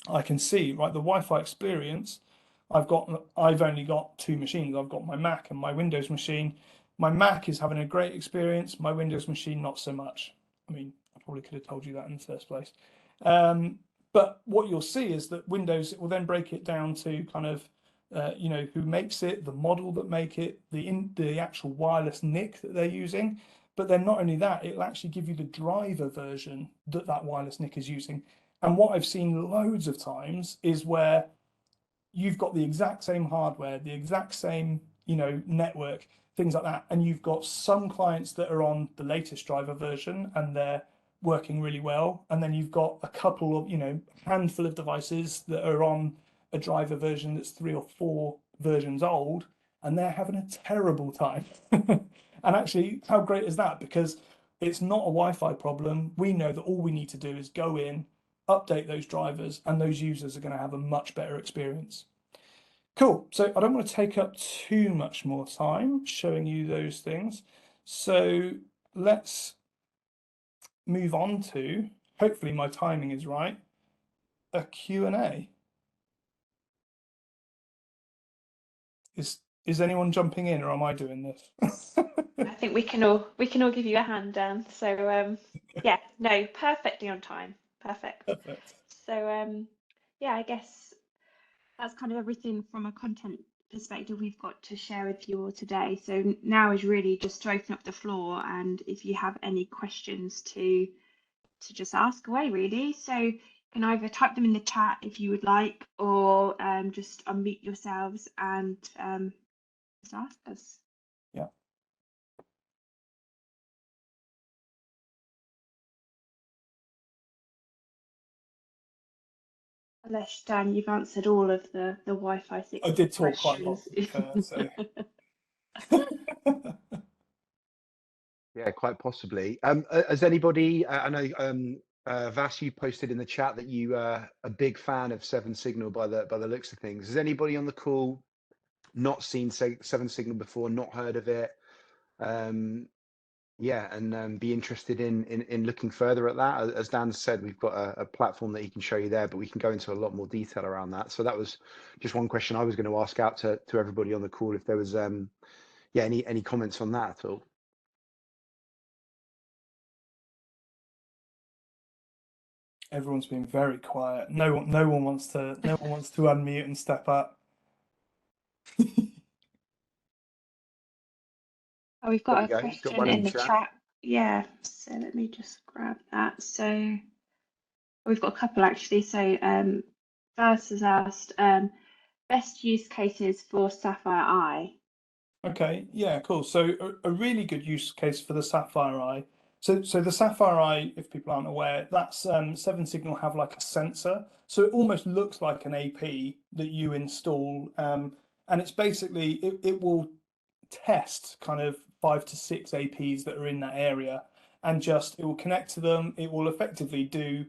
I can see, right, the Wi-Fi experience, I've only got 2 machines. I've got my Mac and my Windows machine. My Mac is having a great experience. My Windows machine, not so much. I mean, I probably could have told you that in the first place. But what you'll see is that Windows, it will then break it down to kind of, who makes it, the model that make it, the actual wireless NIC that they're using. But then not only that, it'll actually give you the driver version that wireless NIC is using. And what I've seen loads of times is where you've got the exact same hardware, the exact same, network, things like that. And you've got some clients that are on the latest driver version and they're working really well. And then you've got a couple of, handful of devices that are on a driver version that's 3 or 4 versions old and they're having a terrible time. And actually, how great is that? Because it's not a Wi-Fi problem. We know that all we need to do is go in, update those drivers, and those users are going to have a much better experience. Cool. So I don't want to take up too much more time showing you those things. So let's move on to, hopefully my timing is right, a Q&A. Is anyone jumping in or am I doing this? I think we can all give you a hand, Dan. So yeah, no, perfectly on time. Perfect. So yeah, I guess that's kind of everything from a content perspective we've got to share with you all today. So now is really just to open up the floor, and if you have any questions to just ask away, really. So you can either type them in the chat if you would like, or just unmute yourselves and just ask us. Yeah. Unless, Dan, you've answered all of the Wi-Fi 6 I did talk quite a lot, questions. to be fair, so. Yeah, quite possibly. Has anybody? I know Vas, you posted in the chat that you are a big fan of Seven Signal by the looks of things. Has anybody on the call not seen Seven Signal before, not heard of it? Yeah, and be interested in looking further at that. As Dan said, we've got a platform that he can show you there, but we can go into a lot more detail around that. So that was just one question I was going to ask out to everybody on the call, if there was yeah, any comments on that at all. Everyone's been very quiet. No one wants to unmute and step up. Oh, we've There got we a go. Got question one in the chat. chat. Yeah, so let me just grab that. So we've got a couple actually. So Vas has asked best use cases for Sapphire Eye. Okay, yeah, cool. So a really good use case for the Sapphire Eye. So the Sapphire Eye, if people aren't aware, that's Seven Signal have like a sensor. So it almost looks like an AP that you install. And it's basically it will test kind of 5 to 6 APs that are in that area, and just it will connect to them. It will effectively do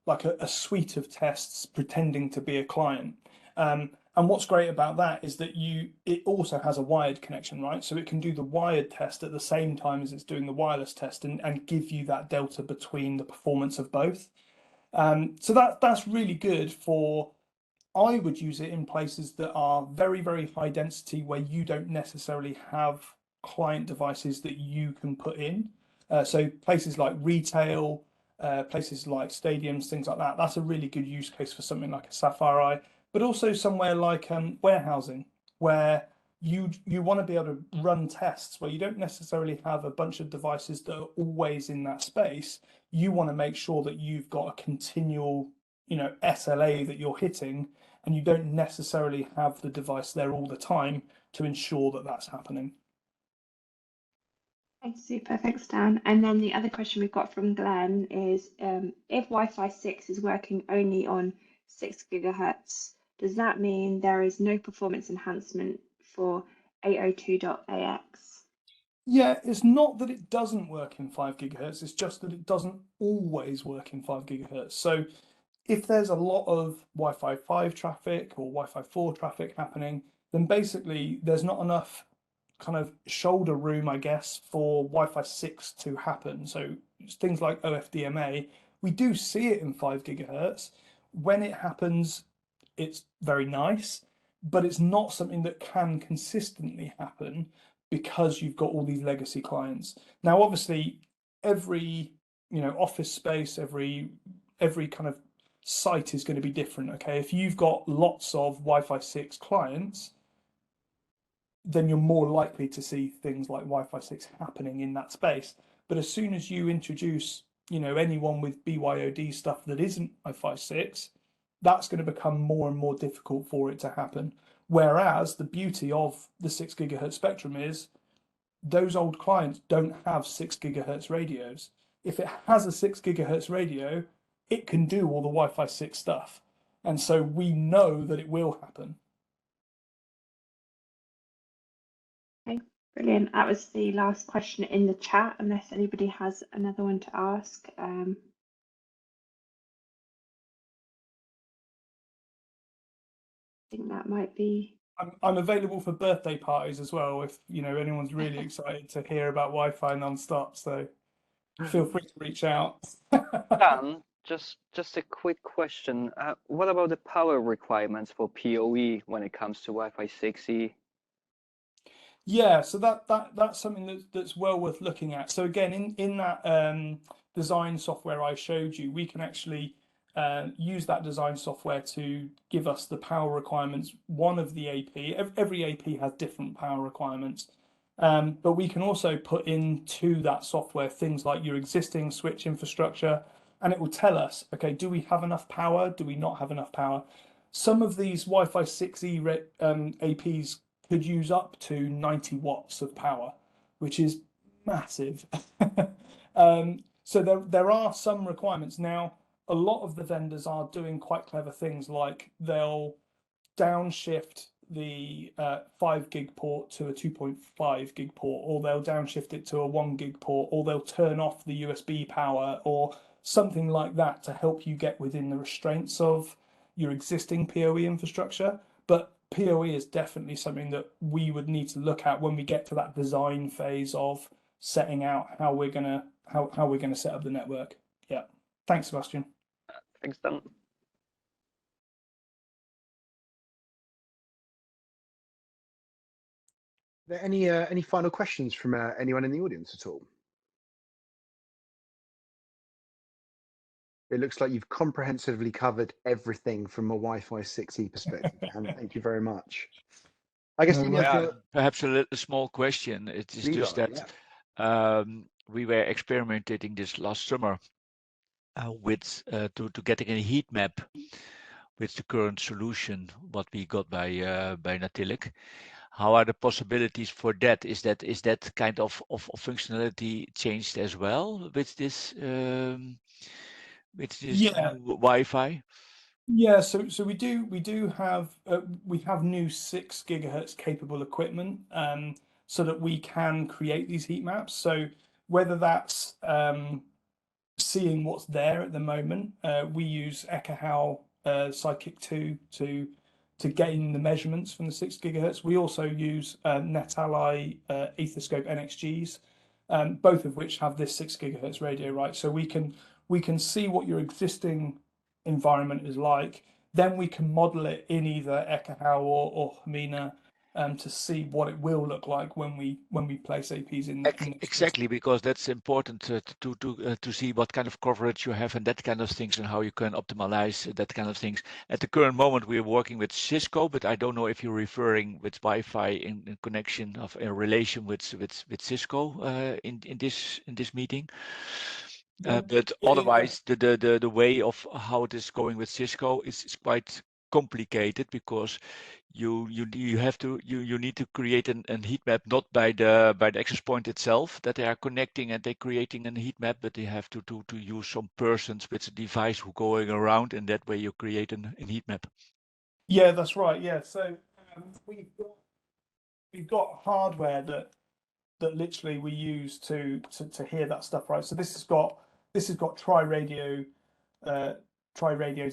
like a suite of tests pretending to be a client. And what's great about that is that it also has a wired connection, right? So it can do the wired test at the same time as it's doing the wireless test, and give you that delta between the performance of both. So that's really good for. I would use it in places that are very, very high density, where you don't necessarily have client devices that you can put in. So places like retail, places like stadiums, things like that. That's a really good use case for something like a Sapphire Eye, but also somewhere like warehousing, where you want to be able to run tests where you don't necessarily have a bunch of devices that are always in that space. You want to make sure that you've got a continual, SLA that you're hitting, and you don't necessarily have the device there all the time to ensure that that's happening. Okay, super, thanks, Dan. And then the other question we've got from Glenn is if Wi-Fi 6 is working only on 6 gigahertz, does that mean there is no performance enhancement for 802.AX? Yeah, it's not that it doesn't work in 5 gigahertz, it's just that it doesn't always work in 5 gigahertz. So if there's a lot of Wi-Fi 5 traffic or Wi-Fi 4 traffic happening, then basically there's not enough kind of shoulder room, I guess, for Wi-Fi 6 to happen. So things like OFDMA, we do see it in 5 gigahertz. When it happens, it's very nice, but it's not something that can consistently happen because you've got all these legacy clients. Now, obviously, every office space, every kind of site is going to be different. Okay, if you've got lots of Wi-Fi 6 clients, then you're more likely to see things like Wi-Fi 6 happening in that space. But as soon as you introduce, anyone with BYOD stuff that isn't Wi-Fi 6, that's going to become more and more difficult for it to happen. Whereas the beauty of the 6 gigahertz spectrum is those old clients don't have 6 gigahertz radios. If it has a 6 gigahertz radio, it can do all the Wi-Fi 6 stuff. And so we know that it will happen. Okay, brilliant. That was the last question in the chat, unless anybody has another one to ask. I think that might be. I'm available for birthday parties as well, if anyone's really excited to hear about Wi-Fi non-stop. So feel free to reach out. Dan, just a quick question. What about the power requirements for PoE when it comes to Wi-Fi 6E? Yeah, so that's something that's well worth looking at. So again, in that design software I showed you, we can actually use that design software to give us the power requirements. One of the AP, every AP has different power requirements, but we can also put into that software things like your existing switch infrastructure, and it will tell us, okay, do we have enough power? Do we not have enough power? Some of these Wi-Fi 6E APs could use up to 90 watts of power, which is massive. So there are some requirements. Now, a lot of the vendors are doing quite clever things, like they'll downshift the 5 gig port to a 2.5 gig port, or they'll downshift it to a 1 gig port, or they'll turn off the USB power or something like that to help you get within the restraints of your existing PoE infrastructure. But PoE is definitely something that we would need to look at when we get to that design phase of setting out how we're gonna set up the network. Yeah. Thanks, Sebastian. Thanks, Dan. Are there any final questions from anyone in the audience at all? It looks like you've comprehensively covered everything from a Wi-Fi 6E perspective, and thank you very much. I guess perhaps a small question. It is just that we were experimenting this last summer with to getting a heat map with the current solution what we got by Natilic. How are the possibilities for that? Is that kind of functionality changed as well with this new Wi-Fi? Yeah, so we do have we have new 6 gigahertz capable equipment, so that we can create these heat maps. So whether that's seeing what's there at the moment, we use Ekahau Sidekick 2 to gain the measurements from the 6 gigahertz. We also use NetAlly Etherscope NXGs, both of which have this 6 gigahertz radio, right? So we can see what your existing environment is like. Then we can model it in either Ekahau or Humina to see what it will look like when we place APs in. Exactly, because that's important to see what kind of coverage you have and that kind of things, and how you can optimize that kind of things. At the current moment, we are working with Cisco, but I don't know if you're referring with Wi-Fi in connection of a relation with Cisco in this meeting. But otherwise, the way of how it is going with Cisco is quite complicated, because you need to create a heat map, not by the access point itself that they are connecting and they're creating a heat map, but they have to use some persons with a device who going around, and that way you create a heat map. Yeah, that's right. Yeah, so we've got hardware that literally we use to hear that stuff, right? So this has got tri-radios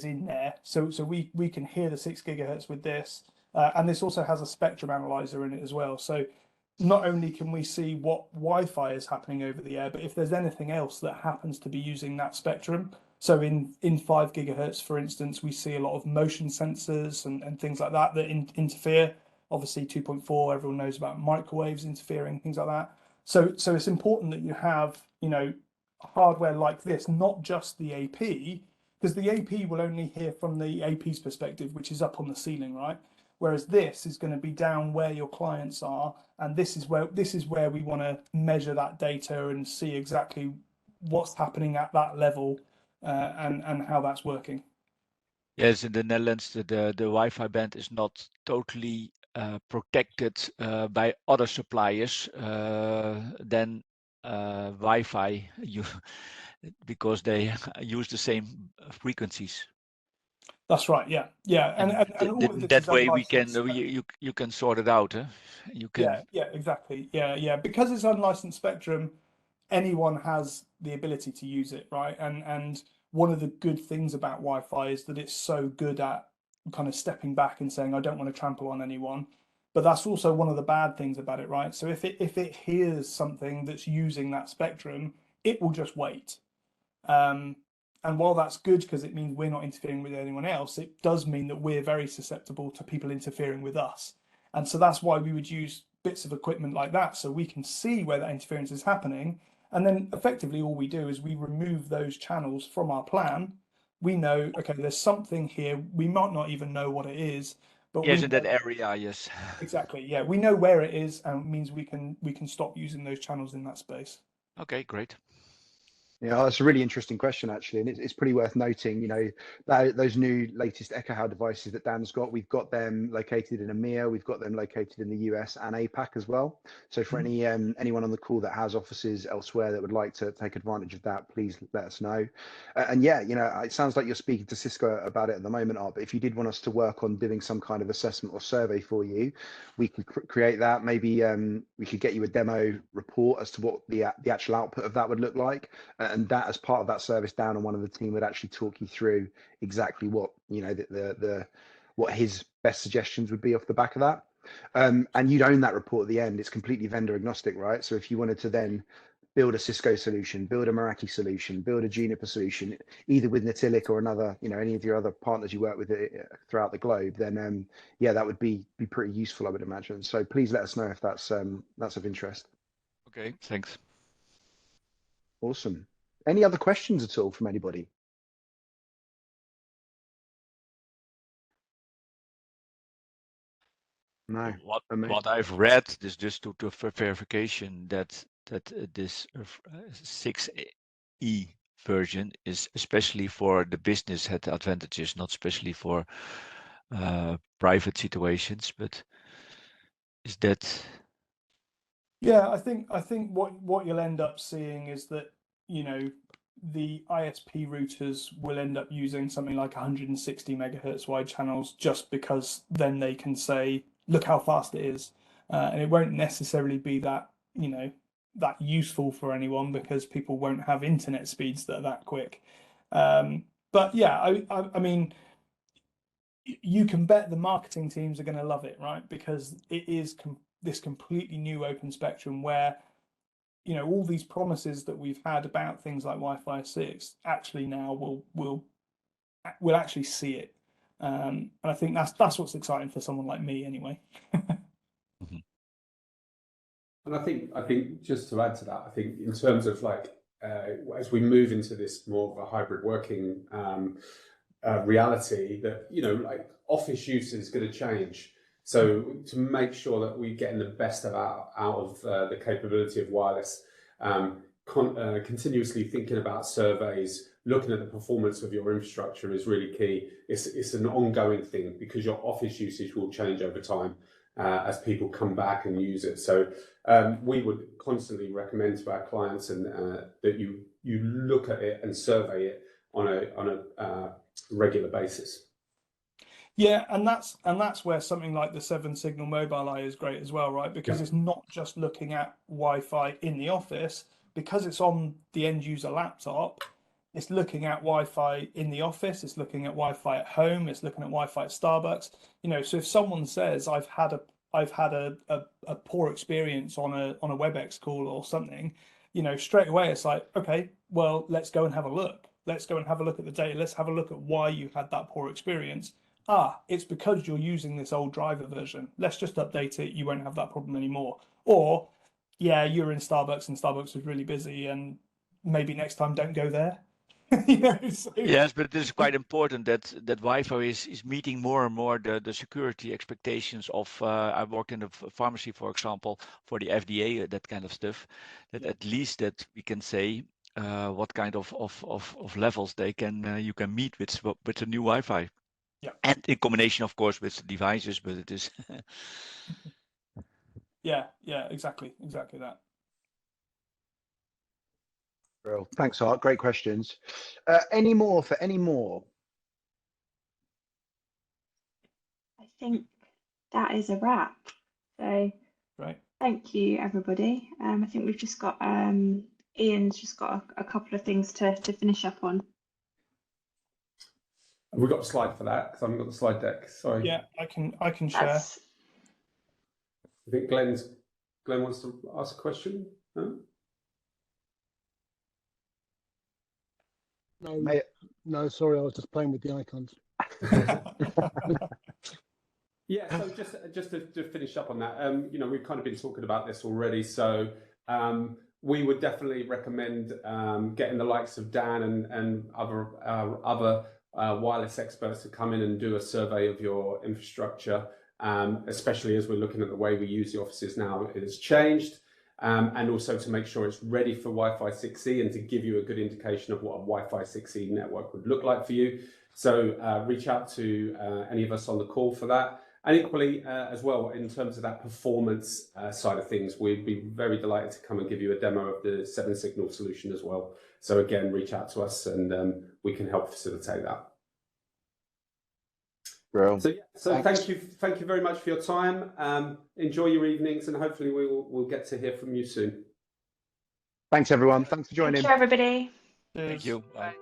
in there, so we can hear the 6 gigahertz with this, and this also has a spectrum analyzer in it as well. So not only can we see what Wi-Fi is happening over the air, but if there's anything else that happens to be using that spectrum. So in 5 gigahertz, for instance, we see a lot of motion sensors and things like that interfere. Obviously 2.4, everyone knows about microwaves interfering, things like that. So it's important that you have, hardware like this, not just the AP, because the AP will only hear from the AP's perspective, which is up on the ceiling, right? Whereas this is going to be down where your clients are, and this is where we want to measure that data and see exactly what's happening at that level, and how that's working. Yes, in the Netherlands, the Wi-Fi band is not totally protected by other suppliers than Wi-Fi, because they use the same frequencies. That's right. Yeah, and all of this that is way we can unlicensed. you can sort it out. You can. Yeah, exactly. Yeah. Because it's unlicensed spectrum, anyone has the ability to use it, right? And one of the good things about Wi-Fi is that it's so good at kind of stepping back and saying, I don't want to trample on anyone. But that's also one of the bad things about it, right? So if it hears something that's using that spectrum, it will just wait. And while that's good because it means we're not interfering with anyone else, it does mean that we're very susceptible to people interfering with us. And so that's why we would use bits of equipment like that, so we can see where that interference is happening. And then effectively all we do is we remove those channels from our plan. We know, okay, there's something here. We might not even know what it is, but yes, in that area, yes. Exactly. Yeah, we know where it is, and it means we can stop using those channels in that space. Okay, great. Yeah, that's a really interesting question, actually, and it's pretty worth noting. You know, those new latest Echo devices that Dan's got, we've got them located in EMEA, we've got them located in the US and APAC as well. So for anyone on the call that has offices elsewhere that would like to take advantage of that, please let us know. And yeah, you know, it sounds like you're speaking to Cisco about it at the moment, Art, but if you did want us to work on doing some kind of assessment or survey for you, we could create that. Maybe we could get you a demo report as to what the actual output of that would look like. And that, as part of that service, Dan and one of the team would actually talk you through exactly what, you know, what his best suggestions would be off the back of that. And you'd own that report at the end. It's completely vendor agnostic, right? So if you wanted to then build a Cisco solution, build a Meraki solution, build a Juniper solution, either with Natilic or another, you know, any of your other partners you work with throughout the globe, then yeah, that would be pretty useful, I would imagine. So please let us know if that's of interest. Okay, thanks. Awesome. Any other questions at all from anybody? No. What I've read is just to for verification that this 6E version is especially for the business had advantages, not especially for private situations. But is that? Yeah, I think what you'll end up seeing is that, you know, the ISP routers will end up using something like 160 megahertz wide channels, just because then they can say, look how fast it is, and it won't necessarily be that, you know, that useful for anyone, because people won't have internet speeds that are that quick. But yeah, I mean, you can bet the marketing teams are going to love it, right? Because it is this completely new open spectrum where, you know, all these promises that we've had about things like Wi-Fi 6 actually now will actually see it. And I think that's what's exciting for someone like me anyway. And I think just to add to that, I think in terms of like as we move into this more of a hybrid working reality, that, you know, like office use is going to change. So to make sure that we're getting the best out of the capability of wireless, continuously thinking about surveys, looking at the performance of your infrastructure is really key. It's an ongoing thing, because your office usage will change over time as people come back and use it. So we would constantly recommend to our clients that you look at it and survey it on a regular basis. Yeah, and that's where something like the 7 Signal Mobile Eye is great as well, right? Because it's not just looking at Wi-Fi in the office, because it's on the end user laptop. It's looking at Wi-Fi in the office. It's looking at Wi-Fi at home. It's looking at Wi-Fi at Starbucks. You know, so if someone says I've had a poor experience on a WebEx call or something, you know, straight away it's like, okay, well, let's go and have a look. Let's go and have a look at the data. Let's have a look at why you had that poor experience. It's because you're using this old driver version. Let's just update it. You won't have that problem anymore. Or, yeah, you're in Starbucks and Starbucks was really busy, and maybe next time don't go there. You know, so... Yes, but it is quite important that Wi-Fi is meeting more and more the security expectations of. I worked in a pharmacy, for example, for the FDA, that kind of stuff. That at least that we can say what kind of levels they can you can meet with the new Wi-Fi. Yeah. And in combination, of course, with the devices, but it is. Yeah, exactly that. Well, thanks, Art. Great questions. Any more? I think that is a wrap. So right. Thank you, everybody. I think we've just got Ian's just got a couple of things to finish up on. Have we got a slide for that? Because I haven't got the slide deck. Sorry. Yeah, I can share. I think Glenn wants to ask a question. No? No, sorry, I was just playing with the icons. Yeah, so just to finish up on that, you know, we've kind of been talking about this already. So we would definitely recommend getting the likes of Dan and other wireless experts to come in and do a survey of your infrastructure, especially as we're looking at the way we use the offices now. It has changed. and also to make sure it's ready for Wi-Fi 6E and to give you a good indication of what a Wi-Fi 6E network would look like for you. So reach out to any of us on the call for that. And equally, as well, in terms of that performance side of things, we'd be very delighted to come and give you a demo of the 7-signal solution as well. So again, reach out to us and we can help facilitate that. Brilliant. So, yeah, so thank you very much for your time. Enjoy your evenings, and hopefully we'll get to hear from you soon. Thanks, everyone. Thanks for joining. Thank you, everybody. Thank you. Bye.